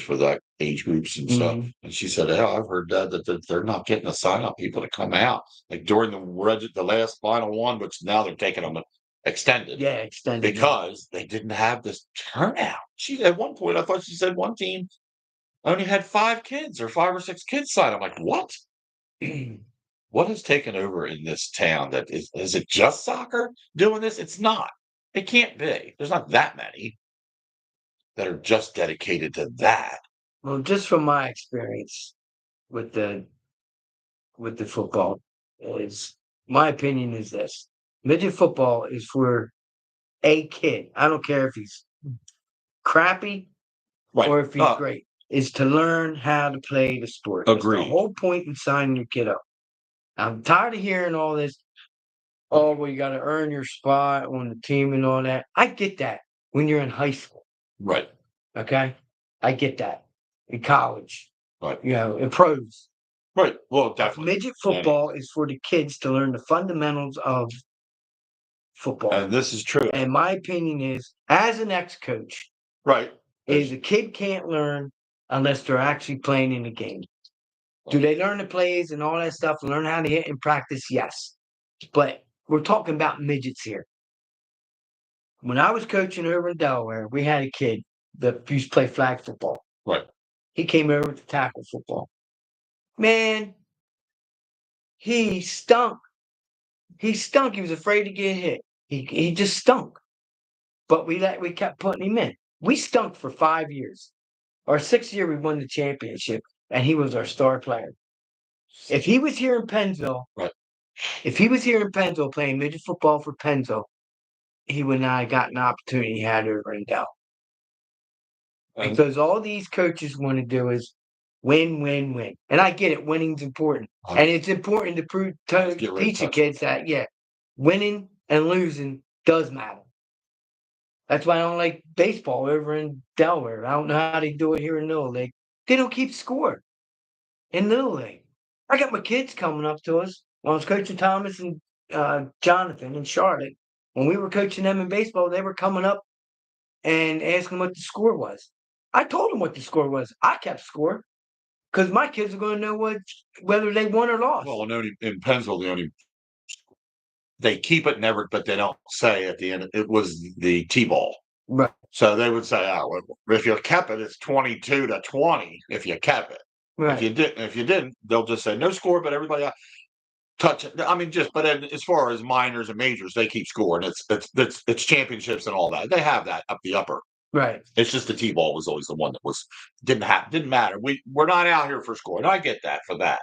for that age groups and stuff. And she said, "Yeah, I've heard that they're not getting the sign up people to come out like during the last final one, which now they're taking them extended. Yeah, extended because they didn't have this turnout." She at one point I thought she said one team only had 5 kids or 5 or 6 kids sign. I'm like, what? What has taken over in this town? That is it just soccer doing this? It's not. It can't be. There's not that many that are just dedicated to that. Well, just from my experience with the football, is my opinion is this: midget football is for a kid. I don't care if he's crappy or if he's great. Is to learn how to play the sport. Agreed. That's the whole point in signing your kid up. I'm tired of hearing all this. Oh, well, you got to earn your spot on the team and all that. I get that when you're in high school. Right. Okay. I get that in college. Right. In pros. Right. Well, definitely. Midget football is for the kids to learn the fundamentals of football. And this is true. And my opinion is, as an ex-coach, right, is a kid can't learn unless they're actually playing in the game. Do they learn the plays and all that stuff, learn how to hit in practice? Yes. But we're talking about midgets here. When I was coaching over in Delaware, we had a kid that used to play flag football. Right. He came over to tackle football. Man, he stunk. He stunk. He was afraid to get hit. He just stunk. But we kept putting him in. We stunk for 5 years. Our 6th year, we won the championship, and he was our star player. If he was here in Pennsville, if he was here in Pennsville playing midget football for Pennsville, he would not have gotten the opportunity he had over in Dell. Because all these coaches want to do is win, win, win. And I get it, winning's important. And it's important to teach the kids that, winning and losing does matter. That's why I don't like baseball over in Delaware. I don't know how they do it here in Little League. They don't keep score in Little League. I got my kids coming up to us. When I was coaching Thomas and Jonathan in Charlotte, when we were coaching them in baseball, they were coming up and asking what the score was. I told them what the score was. I kept score because my kids are going to know whether they won or lost. Well, in Pennsville, they keep it never, but they don't say at the end it was the T-ball. Right. So they would say, well, if you kept it, it's 22-20. If you kept it, right. If you didn't, they'll just say no score, but everybody touch it. I mean, but as far as minors and majors, they keep scoring. It's championships and all that. They have that up the upper. Right. It's just the T-ball was always the one that didn't matter. We're not out here for scoring. I get that for that.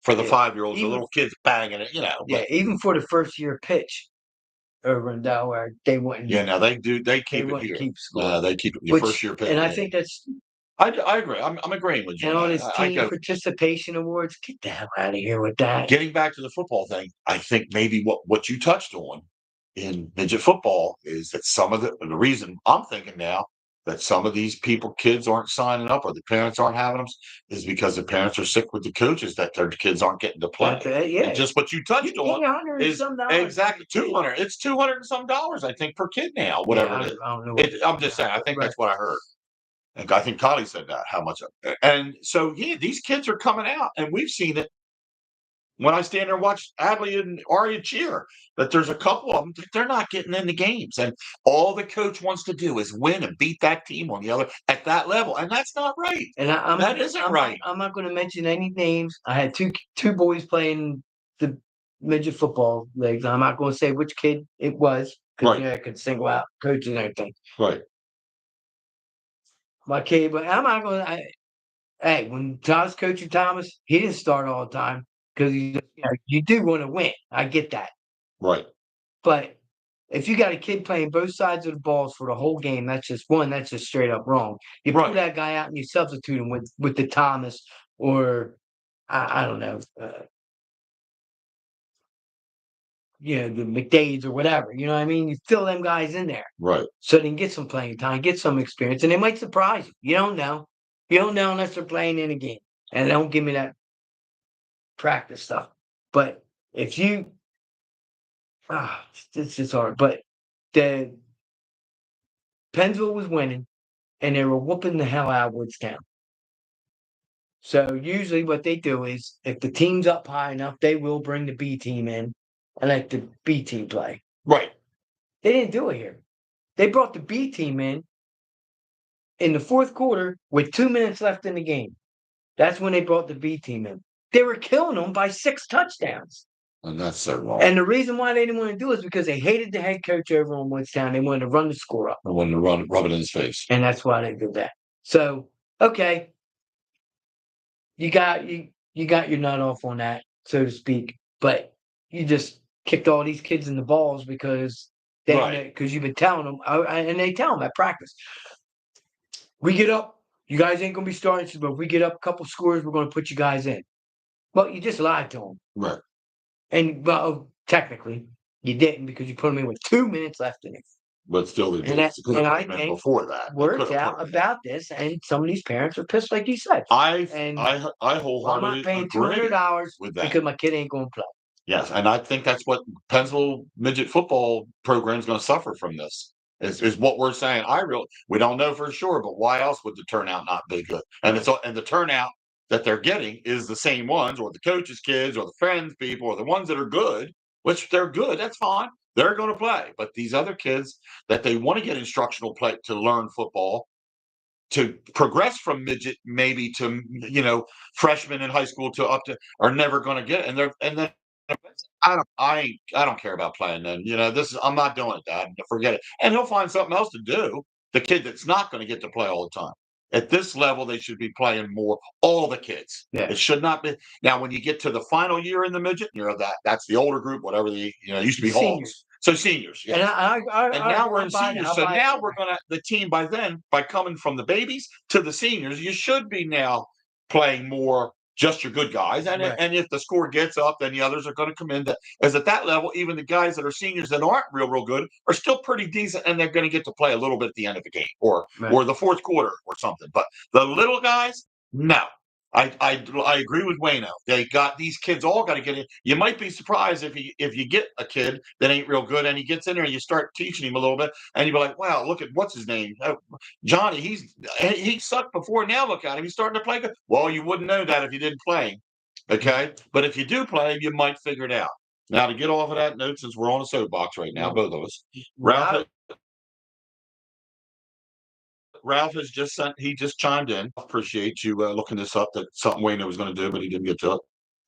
For the 5-year-olds, the little kids banging it, But, even for the first year pitch over in Delaware, they wouldn't. Yeah, now they do. They keep it here. They keep it your first year pitch. And I think that's. I agree. I'm agreeing with you. And all this team participation awards, get the hell out of here with that. Getting back to the football thing, I think maybe what you touched on in midget football is that some of the reason I'm thinking now that some of these kids aren't signing up or the parents aren't having them is because the parents are sick with the coaches that their kids aren't getting to play. And just what you touched on is exactly $200. It's $200 and some dollars, I think, per kid now, whatever it is. I don't know. I'm just saying, I think that's what I heard. And I think Collie said that, how much. And so, these kids are coming out, and we've seen it. when I stand there and watch Adley and Arya cheer, that there's a couple of them that they're not getting in the games. And all the coach wants to do is win and beat that team on the other at that level. And that's not right. And that isn't right. I'm not going to mention any names. I had two boys playing the midget football leagues. I'm not going to say which kid it was because I could single out coaches and everything. Right. My kid, but I'm not going to. Hey, when Thomas coaching Thomas, he didn't start all the time because you do want to win. I get that. Right. But if you got a kid playing both sides of the balls for the whole game, that's just straight up wrong. You pull that guy out and you substitute him with the Thomas or I don't know, the McDade's or whatever. You know what I mean? You fill them guys in there, right? So they can get some playing time, get some experience, and they might surprise you. You don't know. You don't know unless they're playing in a game, and they don't give me that practice stuff. But if you, it's just hard. But the Pennsville was winning, and they were whooping the hell out of Woodstown. So usually what they do is if the team's up high enough, they will bring the B team in and let the B team play. Right. They didn't do it here. They brought the B team in the fourth quarter with 2 minutes left in the game. That's when they brought the B team in. They were killing them by 6 touchdowns. And that's so wrong. And the reason why they didn't want to do it is because they hated the head coach over on Woodstown. They wanted to run the score up. They wanted to rub it in his face. And that's why they did that. So, okay. You got your nut off on that, so to speak. But you just kicked all these kids in the balls because you've been telling them, and they tell them at practice. We get up, you guys ain't gonna be starting, but if we get up a couple scores, we're gonna put you guys in. Well, you just lied to them, right? And technically, you didn't because you put them in with 2 minutes left in it. But still, and I think before that, words out about this, and some of these parents are pissed, like you said. I wholeheartedly I'm not paying $200 with that because my kid ain't going to play. Yes, and I think that's what Pennsville midget football program is going to suffer from. This is what we're saying. We don't know for sure, but why else would the turnout not be good? And the turnout that they're getting is the same ones, or the coaches' kids, or the friends' people, or the ones that are good, which they're good. That's fine. They're going to play. But these other kids that they want to get instructional play to learn football, to progress from midget maybe to freshman in high school to up to, are never going to get it. And then I don't care about playing then. I'm not doing it, Dad. Forget it. And he'll find something else to do. The kid that's not going to get to play all the time. At this level, they should be playing more. All the kids. Yeah. It should not be. Now, when you get to the final year in the midget, that's the older group. Whatever used to be Hawks. So seniors. Yes. And now we're in seniors. So now we're the team by coming from the babies to the seniors, you should be now playing more. Just your good guys, and if the score gets up, then the others are going to come in. As at that level, even the guys that are seniors that aren't real good are still pretty decent, and they're going to get to play a little bit at the end of the game or the fourth quarter or something. But the little guys, no. I agree with Wayno. These kids all got to get in. You might be surprised if you get a kid that ain't real good and he gets in there and you start teaching him a little bit and you be like, wow, look at what's his name, Johnny. He sucked before. Now look at him. He's starting to play good. Well, you wouldn't know that if you didn't play. Okay, but if you do play, you might figure it out. Now to get off of that note, since we're on a soapbox right now, both of us, Ralph has just chimed in. Appreciate you looking this up. That's something Wayno was going to do, but he didn't get to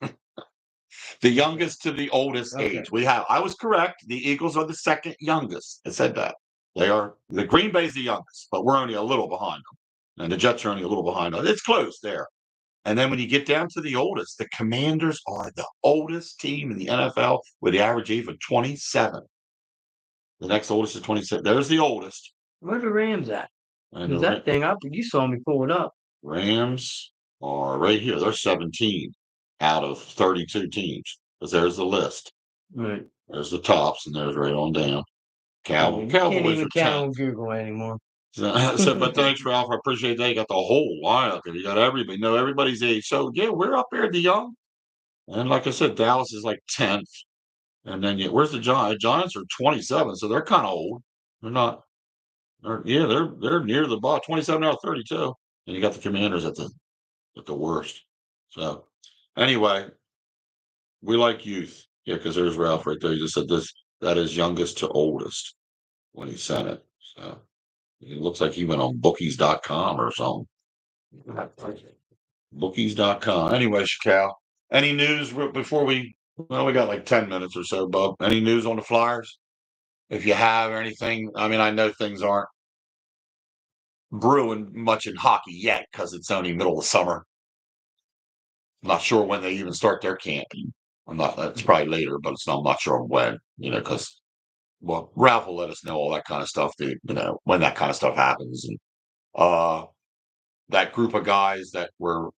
it. The youngest to the oldest age. I was correct. The Eagles are the second youngest. I said that. The Green Bay's the youngest, but we're only a little behind them. And the Jets are only a little behind us. It's close there. And then when you get down to the oldest, the Commanders are the oldest team in the NFL with the average age of 27. The next oldest is 26. There's the oldest. Where's the Rams at? Because that thing up, you saw me pull it up. Rams are right here. They're 17 out of 32 teams. Because there's the list. Right. There's the tops, and there's right on down. Cowboys can't even are count on Google anymore. But thanks, Ralph. I appreciate that. You got the whole lineup. You got everybody. Know everybody's age. So yeah, we're up there, the young. And like I said, Dallas is like 10th. And then where's the Giants? Giants are 27, so they're kind of old. They're not. They're near the bottom, 27 out of 32. And you got the Commanders at the worst. So anyway, We like youth. Yeah, because there's Ralph right there. He just said this, that is youngest to oldest when he sent it. So it looks like he went on bookies.com or something. Bookies.com. Anyway, Shakal, any news before well, we got like 10 minutes or so, Bub. Any news on the Flyers? If you have anything, I mean, I know things aren't brewing much in hockey yet because it's only middle of summer. I'm not sure when they even start their camp. It's probably later, but I'm not sure when, because, well, Ralph will let us know all that kind of stuff, when that kind of stuff happens. And that group of guys that were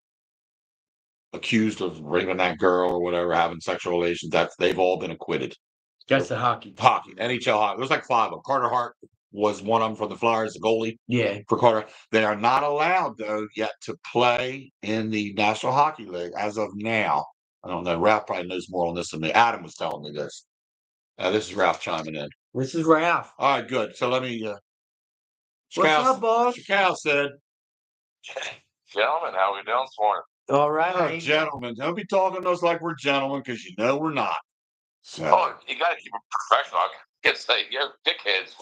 accused of raping that girl or whatever, having sexual relations, they've all been acquitted. That's the hockey. Hockey, NHL hockey. There's like 5 of them. Carter Hart was one of them from the Flyers, the goalie. Yeah. For Carter. They are not allowed, though, yet to play in the National Hockey League as of now. I don't know. Ralph probably knows more on this than me. Adam was telling me this. This is Ralph chiming in. This is Ralph. All right, good. So let me. What's up, boss? Cal said, Gentlemen, how we doing this morning? All right. Gentlemen. Don't be talking to us like we're gentlemen because we're not. So, Oh, you got to keep it professional. I can't say you're dickheads.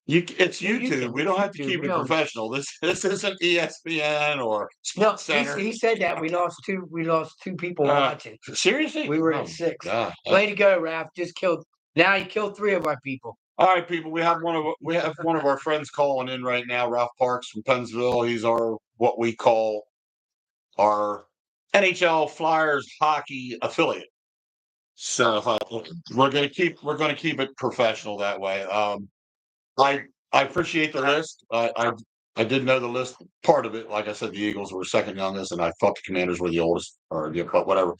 It's YouTube. We don't have to keep it professional. This isn't ESPN or Sports Center. He said that we lost two people watching. Seriously? We were at 6. God. Way to go, Ralph. Now you killed 3 of our people. All right, people. We have one of our friends calling in right now. Ralph Parks from Pennsville. He's what we call our NHL Flyers hockey affiliate. So we're going to keep it professional that way. I appreciate the list. I did know the list part of it. Like I said, the Eagles were second youngest, and I thought the Commanders were the oldest, but whatever.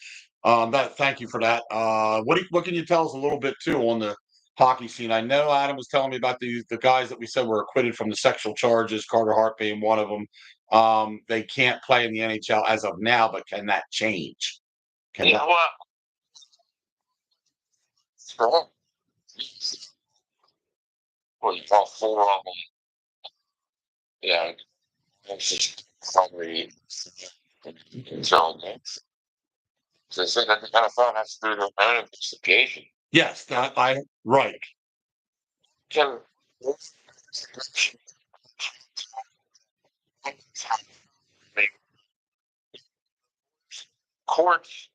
Thank you for that. What can you tell us a little bit too on the hockey scene? I know Adam was telling me about the guys that we said were acquitted from the sexual charges. Carter Hart being one of them. They can't play in the NHL as of now, but can that change? Well, all 4 of them. Yeah, it's just probably so. So they said that the NFL has to do their own investigation. Yes, right. Can courts?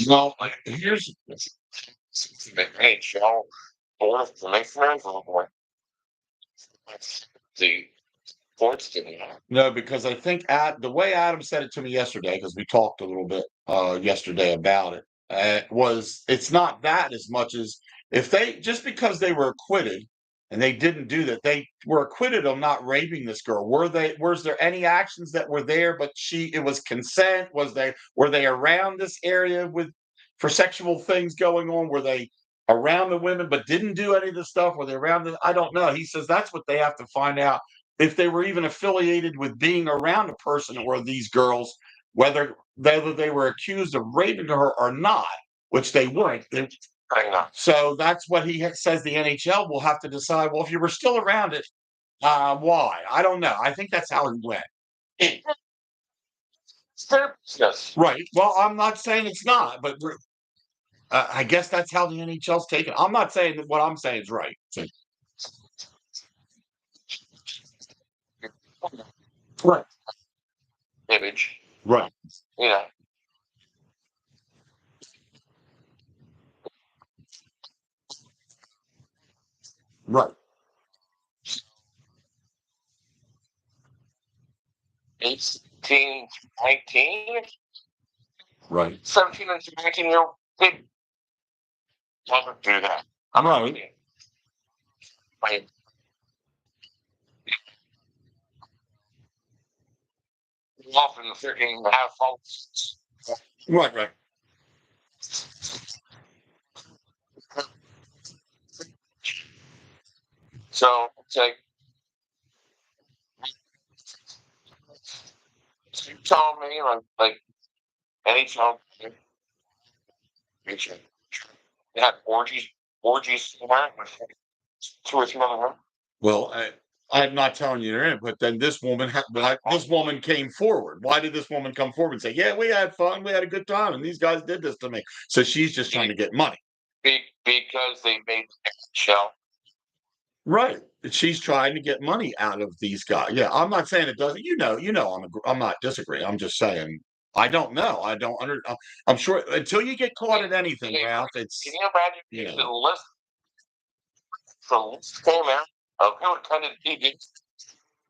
Well, here's NHL board of commissioners or the courts didn't have. No, because I think the way Adam said it to me yesterday, because we talked a little bit yesterday about it, it's not that as much as if just because they were acquitted and they didn't do that, they were acquitted of not raping this girl. Was there any actions that were there, but it was consent? Were they around this area for sexual things going on? Were they around the women but didn't do any of the stuff? Were they around I don't know. He says that's what they have to find out. If they were even affiliated with being around a person or these girls, whether they were accused of raping her or not, which they weren't. So that's what he says the NHL will have to decide. Well, if you were still around it, why? I don't know. I think that's how he went. Yes. Right. Well, I'm not saying it's not, but I guess that's how the NHL's taken. I'm not saying that what I'm saying is right. Right. Image. Right. Yeah. Right. 18, 19, right. 17 and 19-year-old kid doesn't do that. I'm right. Like, often freaking have faults. Right. So it's like you told me like NHL they had orgies with 2 or 3 other women. Well, I'm not telling you they're in it, but then this woman, this woman came forward. Why did this woman come forward and say, "Yeah, we had fun, we had a good time, and these guys did this to me"? So she's just trying to get money, because they made the show. right? She's trying to get money out of these guys. Yeah, I'm not saying it doesn't. I'm not disagreeing. I'm just saying I don't know. I don't under. I'm sure until you get caught at anything, Ralph. It's Can you imagine you if know. the list came out of who attended TV?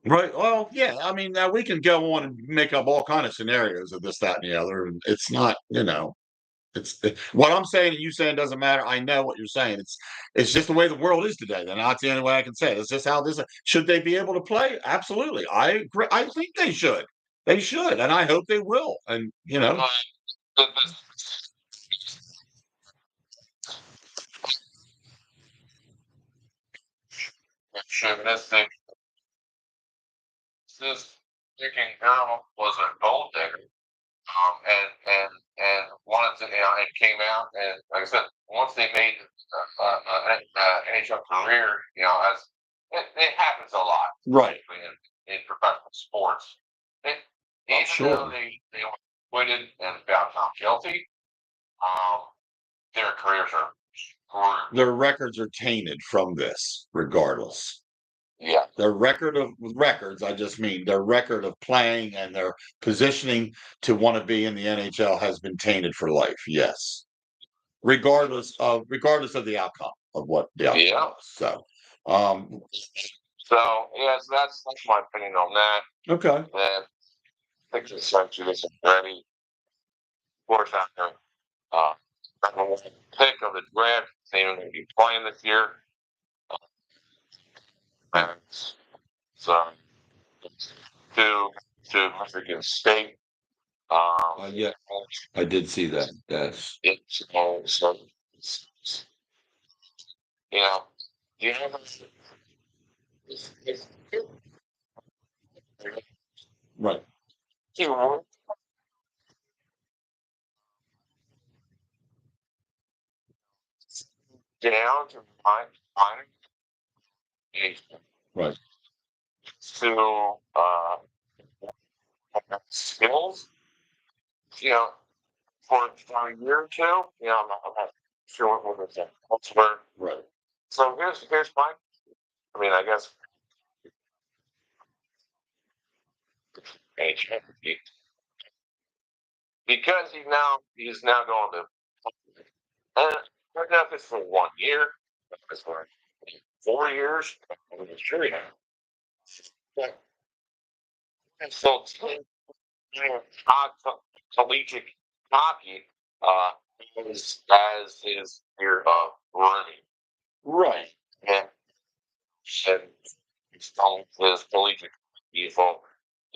Right. Well, yeah. I mean, now we can go on and make up all kind of scenarios of this, that, and the other. And it's not, what I'm saying and you saying doesn't matter. I know what you're saying. It's just the way the world is today. Then that's the only way I can say it. It's just how this should they be able to play? Absolutely. I agree. I think they should. They should, and I hope they will. And The chauvinistic. This freaking girl was a gold digger, and wanted to, it came out, and like I said, once they made an NHL career, as it happens a lot, right. in professional sports. Even though they acquitted and found not guilty, their careers are screwed. Their records are tainted from this, regardless. Yeah. Their record of records, I just mean their record of playing and their positioning to want to be in the NHL has been tainted for life. Yes. Regardless of the outcome of what the outcome Yeah. was. So yes, that's my opinion on that. okay. And I think the century is ready. Of course, after number one pick of the draft, they're going to be playing this year. And so to Michigan State. Yeah, I did see that. Yes. So you know, Right. Down to my Right. to skills, for a year or two, I'm not sure what was that elsewhere. Right. So here's my, I guess, age, because he's now going to, and I don't know if it's for 1 year, if it's for 4 years, I'm not sure yet. But it's still collegiate hockey as his year of running. Right. And he's telling his collegiate people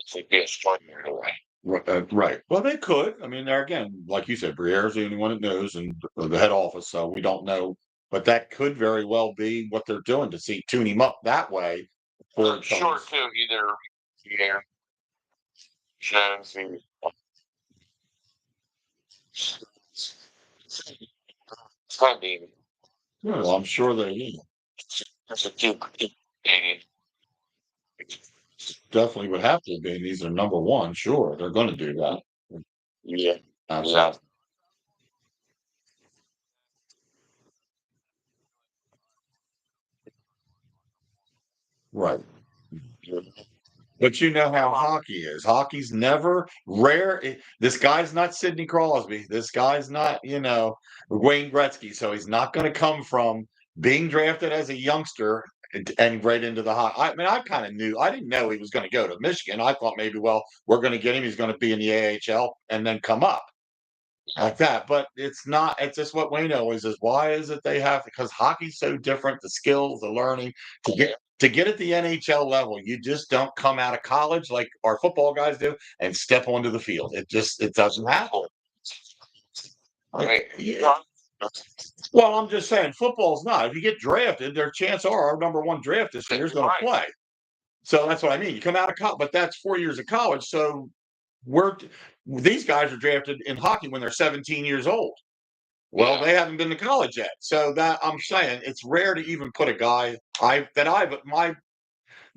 to be a extraordinary away. Right. Well, they could. I mean, there again, like you said, Briere's the only one that knows, and the head office, so we don't know. But that could very well be what they're doing to tune him up that way. I'm sure too. Either Jones, funding. Well, I'm sure they will. Definitely would have to be. These are number one. Sure, they're going to do that. Yeah. Absolutely. Right. But you know how hockey is. Hockey's never rare. This guy's not Sidney Crosby. This guy's not, Wayne Gretzky. So he's not going to come from being drafted as a youngster and right into the hockey. I mean, I kind of knew. I didn't know he was going to go to Michigan. I thought maybe, well, we're going to get him. He's going to be in the AHL and then come up like that. But it's not. It's just what Wayno is. Why is it they have? Because hockey's so different. The skills, the learning to get at the NHL level, you just don't come out of college like our football guys do and step onto the field. It doesn't happen. Yeah. Well, I'm just saying, football's not. If you get drafted, their chance are our number one draft this year is going to play. So that's what I mean. You come out of college, but that's 4 years of college. So these guys are drafted in hockey when they're 17 years old. Well, they haven't been to college yet. So that I'm saying it's rare to even put a guy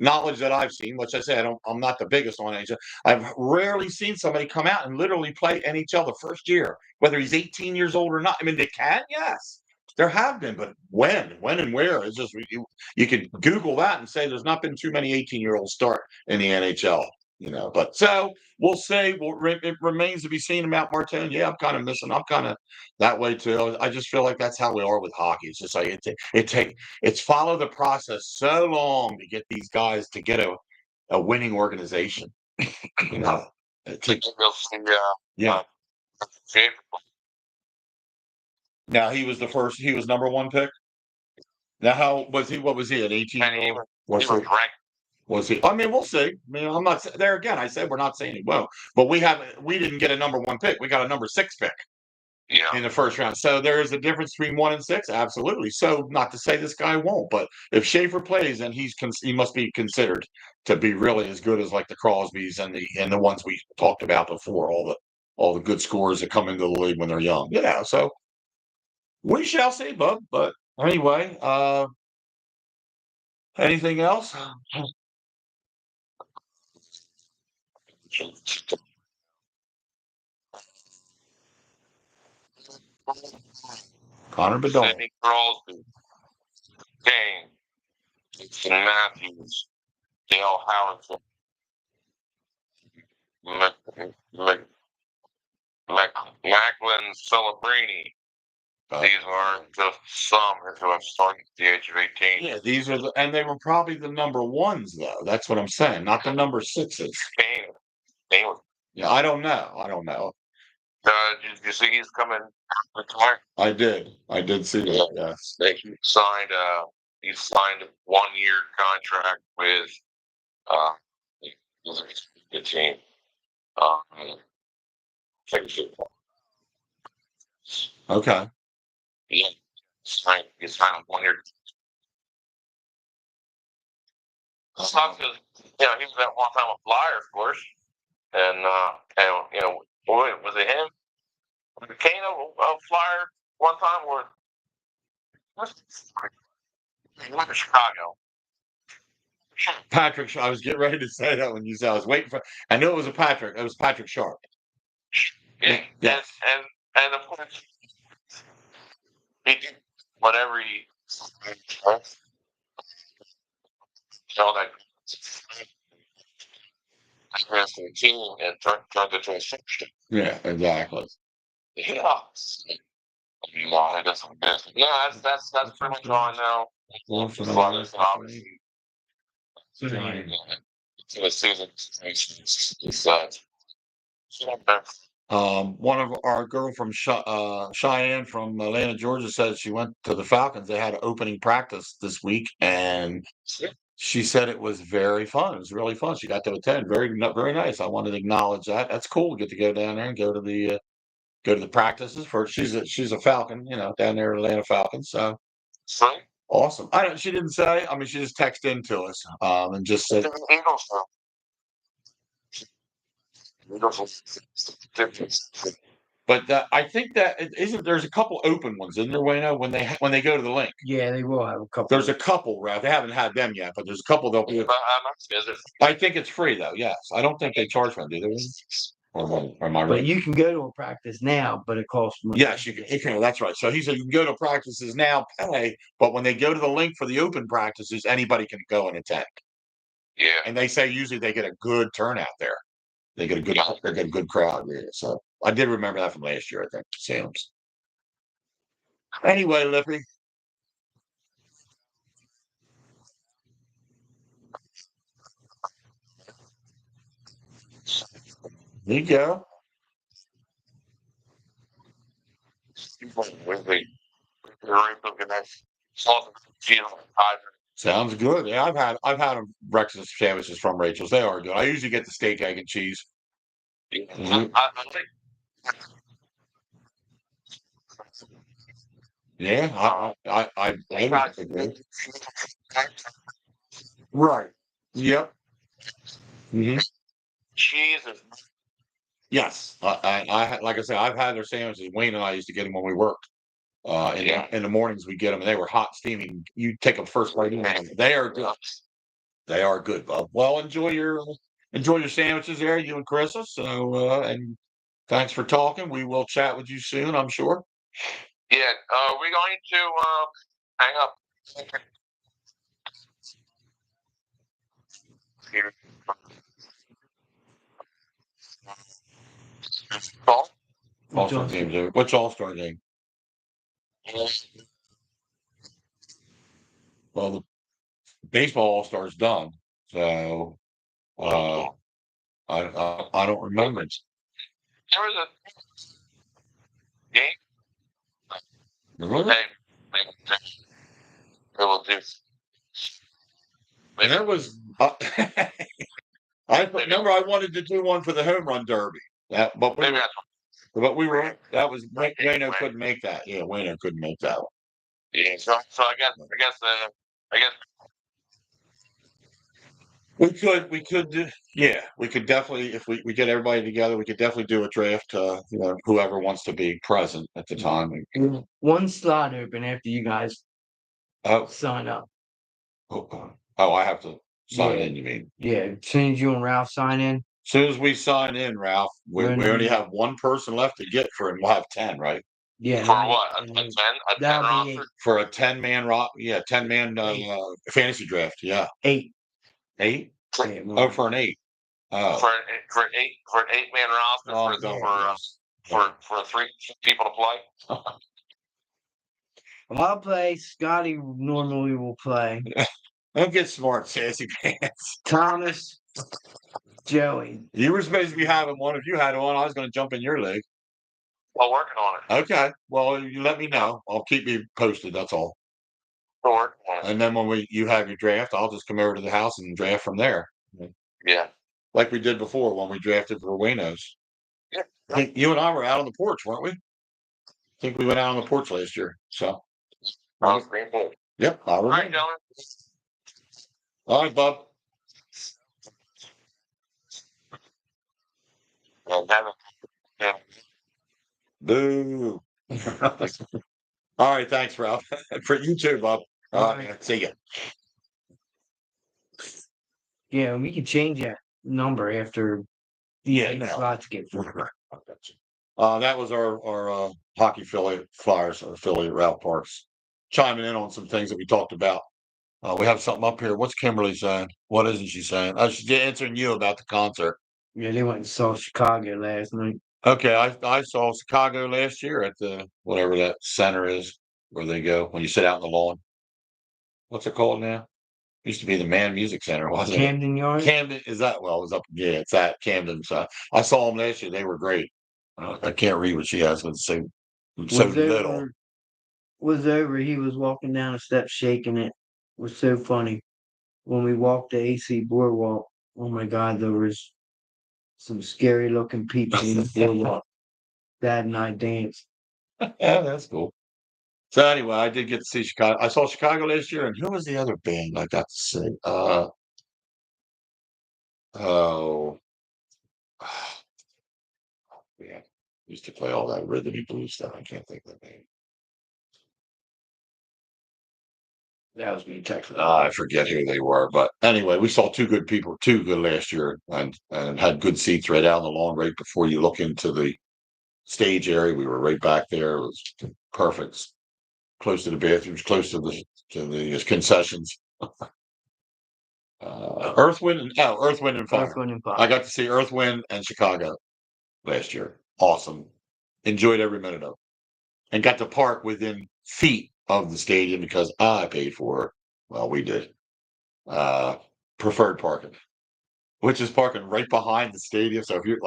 knowledge that I've seen, which I say I'm not the biggest on NHL. I've rarely seen somebody come out and literally play NHL the first year, whether he's 18 years old or not. I mean, they can, yes. There have been, but when and where? It's just you can Google that and say there's not been too many 18-year-olds start in the NHL. But so we'll say. It remains to be seen about Martin. Yeah, I'm kind of missing. I'm kind of that way too. I just feel like that's how we are with hockey. It's just like it's follow the process so long to get these guys to get a winning organization. It takes, yeah. Now he was number one pick. Now how was he? What was he? An 18-year-old? Was he? I mean, we'll see. I mean, I'm not there again. I said we're not saying he won't, but we didn't get a number one pick. We got a number 6 pick. Yeah. In the first round. So there is a difference between 1 and 6. Absolutely. So not to say this guy won't, but if Schaefer plays, then he must be considered to be really as good as like the Crosbys and the ones we talked about before, all the good scorers that come into the league when they're young. Yeah. So we shall see, bub. But anyway, anything else? Connor Bedard. Sidney Crosby, Kane, Matthews, Dale Howard, Macklin Celebrini. These are just some who have started at the age of 18. Yeah, these are and they were probably the number 1s though. That's what I'm saying, not the number 6s. Kane. Yeah, I don't know. Did you see he's coming? I did see that. Yes. He signed a 1-year contract with the team. Okay. Yeah, he signed a 1-year. It's not because he was at one time a Flyer, of course, and boy, was it him? Became a Flyer one time, or he went to Chicago. Patrick, I was getting ready to say that when you said I was waiting for. I knew it was Patrick. It was Patrick Sharp. Yeah, yes. And of course, he did whatever he all that the team and turned it to a fiction. Yeah, exactly. Yeah. No, that's pretty much all now. Obviously. To the season. One of our girl from Cheyenne from Atlanta, Georgia, said she went to the Falcons. They had an opening practice this week, and she said it was very fun. It was really fun. She got to attend. Very, very nice. I wanted to acknowledge that. That's cool. Get to go down there and go to the practices. She's a Falcon, down there at Atlanta Falcons. So awesome. She didn't say. I mean, she just texted into us and just said. But I think that there's a couple open ones in there, Wayno, when they go to the link. Yeah, they will have a couple. There's a couple, Ralph. They haven't had them yet, but there's a couple they'll be. I think it's free though. Yes, I don't think they charge for them, do they? Or am I right? But you can go to a practice now, but it costs money. Yes, you can. Okay, that's right. So he said you can go to practices now, pay, but when they go to the link for the open practices, anybody can go and attend. Yeah. And they say usually they get a good turnout there. They get a good crowd. Yeah. So I did remember that from last year, I think. Sam's. Anyway, Lippy. There you go. Sounds good. Yeah, I've had breakfast sandwiches from Rachel's. They are good. I usually get the steak, egg, and cheese. Yeah, I right. Yep. Mm-hmm. Jesus. Yes, I like I said, I've had their sandwiches. Wayne and I used to get them when we worked. In the mornings we get them, and they were hot, steaming. You take them first bite in, they are good. They are good, Bob. Well, enjoy your sandwiches there, you and Carissa. So, and thanks for talking. We will chat with you soon, I'm sure. Yeah, we're going to hang up. Call? All-Star game. Which All-Star game? Well, the baseball All-Star's done. So, I don't remember. There was a game. Really? It will do. And that was. I remember I wanted to do one for the home run derby. But we Maybe were, that's but we were. That was Wayno couldn't make that. Yeah, Wayno couldn't make that one. yeah. So I guess We could do, yeah, we could definitely, if we get everybody together, we could definitely do a draft, whoever wants to be present at the time. One slot open after you guys Oh, sign up. I have to sign Yeah. in, you mean? Yeah, as soon as you and Ralph sign in. As soon as we sign in, Ralph, we only have one person left to get for, and we'll have 10, right? Yeah. for what? A 10? A 10 that'll be roster? For a 10-man yeah, 10-man fantasy draft, yeah. 8. 8? Yeah, Oh, for an 8. Oh. For an 8-man roster for 3 people to play. I'll play. Scotty normally will play. Don't get smart, sassy pants. Thomas, Joey. You were supposed to be having one. If you had one, I was going to jump in your leg. Well, working on it. Okay. Well, you let me know. I'll keep you posted. That's all. We're working on it. And then when you have your draft, I'll just come over to the house and draft from there. Yeah. Like we did before when we drafted for Wayno's. Yeah. I think you and I were out on the porch, weren't we? I think we went out on the porch last year. So. Green Bull. Yep. All right, Dylan. All right, Bob. Boo. All right. Thanks, Ralph. For you too, Bob. All right. See ya. Yeah, we can change that number after Yeah. slots get full. That was our hockey Flyers affiliate, Ralph Parks, chiming in on some things that we talked about. We have something up here. What's Kimberly saying? What isn't she saying? She's answering you about the concert. Yeah, they went and saw Chicago last night. Okay, I saw Chicago last year at the whatever that center is where they go when you sit out in the lawn. What's it called now? Used to be the Man Music Center, wasn't it? Camden Yard. Camden is that? Well, it was up. Yeah, it's at Camden. So I saw them last year. They were great. I can't read what she has, but so little. Was over. He was walking down the steps shaking it. It was so funny. When we walked the AC boardwalk, oh my God, there was some scary looking people in the boardwalk. Dad and I danced. Yeah, that's cool. So anyway, I did get to see Chicago. I saw Chicago last year, and who was the other band I got to see? Oh, yeah, used to play all that rhythmy blues stuff. I can't think of the name. That was me texting. I forget who they were, but anyway, we saw two good last year, and had good seats right out on the lawn, right before you look into the stage area. We were right back there. It was perfect, close to the bathrooms, close to the concessions. Earth, Wind, and Fire. Earth, Wind, and Fire. I got to see Earth, Wind, and Chicago last year. Awesome. Enjoyed every minute of it. And got to park within feet of the stadium because I paid for it. Well, we did. Preferred parking, which is parking right behind the stadium. So if you're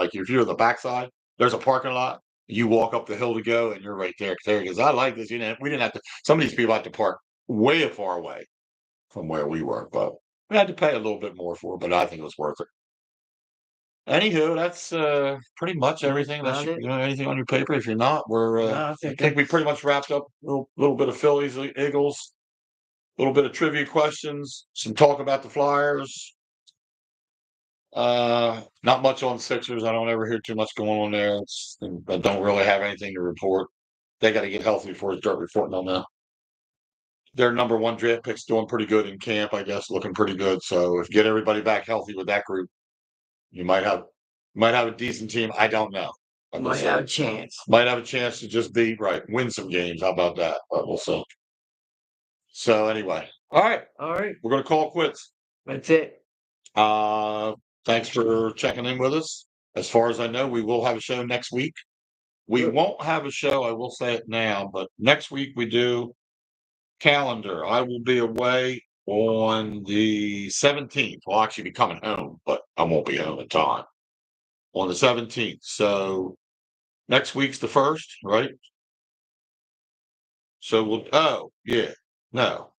on the backside, there's a parking lot. You walk up the hill to go, and you're right there. Because I like this. We didn't have to. Some of these people had to park way far away from where we were, but we had to pay a little bit more for it. But I think it was worth it. Anywho, that's pretty much everything. That's anything on your paper. If you're not, I think we pretty much wrapped up a little bit of Phillies, Eagles, a little bit of trivia questions, some talk about the Flyers. Not much on Sixers. I don't ever hear too much going on there. I don't really have anything to report. They got to get healthy before I start reporting on that. their number one draft pick's doing pretty good in camp, I guess, looking pretty good. So if you get everybody back healthy with that group, you might have a decent team. I don't know. Might have a chance. Might have a chance to just be right, win some games. How about that? But we'll see. So anyway, all right, we're gonna call it quits. That's it. Thanks for checking in with us. As far as I know, we will have a show next week. We Good. won't have a show, I will say it now, but next week we do calendar. I will be away on the 17th. I'll actually be coming home, but I won't be home in time. On the 17th. So next week's the 1st, right? So no.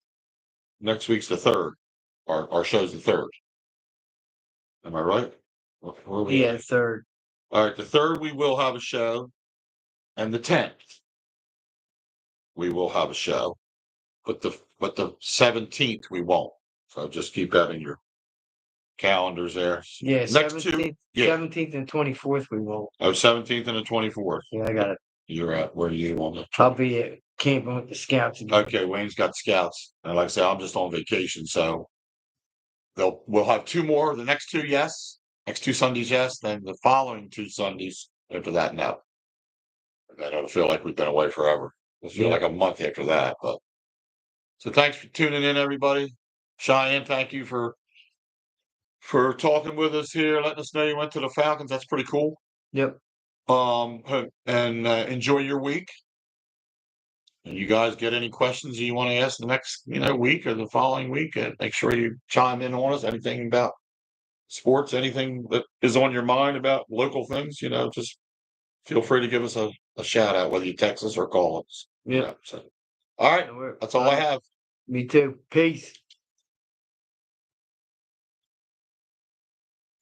Next week's the 3rd. Our show's the 3rd. Am I right? Yeah, 3rd. All right, the 3rd we will have a show, and the 10th we will have a show, but the 17th we won't. So just keep that in your calendars there. Yeah, Next 17th, 17th and 24th we won't. 17th and the 24th. Yeah, I got it. You're at where are you on the? I'll be at camping with the scouts again. Okay, Wayne's got scouts, and like I said, I'm just on vacation, so we'll have 2 more. The next 2, yes. Next 2 Sundays, yes. Then the following 2 Sundays after that, no. And then it'll feel like we've been away forever. It'll feel like a month after that. But so thanks for tuning in, everybody. Cheyenne, thank you for talking with us here, letting us know you went to the Falcons. That's pretty cool. Yep. And enjoy your week. And you guys get any questions you want to ask the next, week or the following week, and make sure you chime in on us. Anything about sports, anything that is on your mind about local things, just feel free to give us a shout out, whether you text us or call us. Yeah. So, all right, that's all I have. Me too. Peace.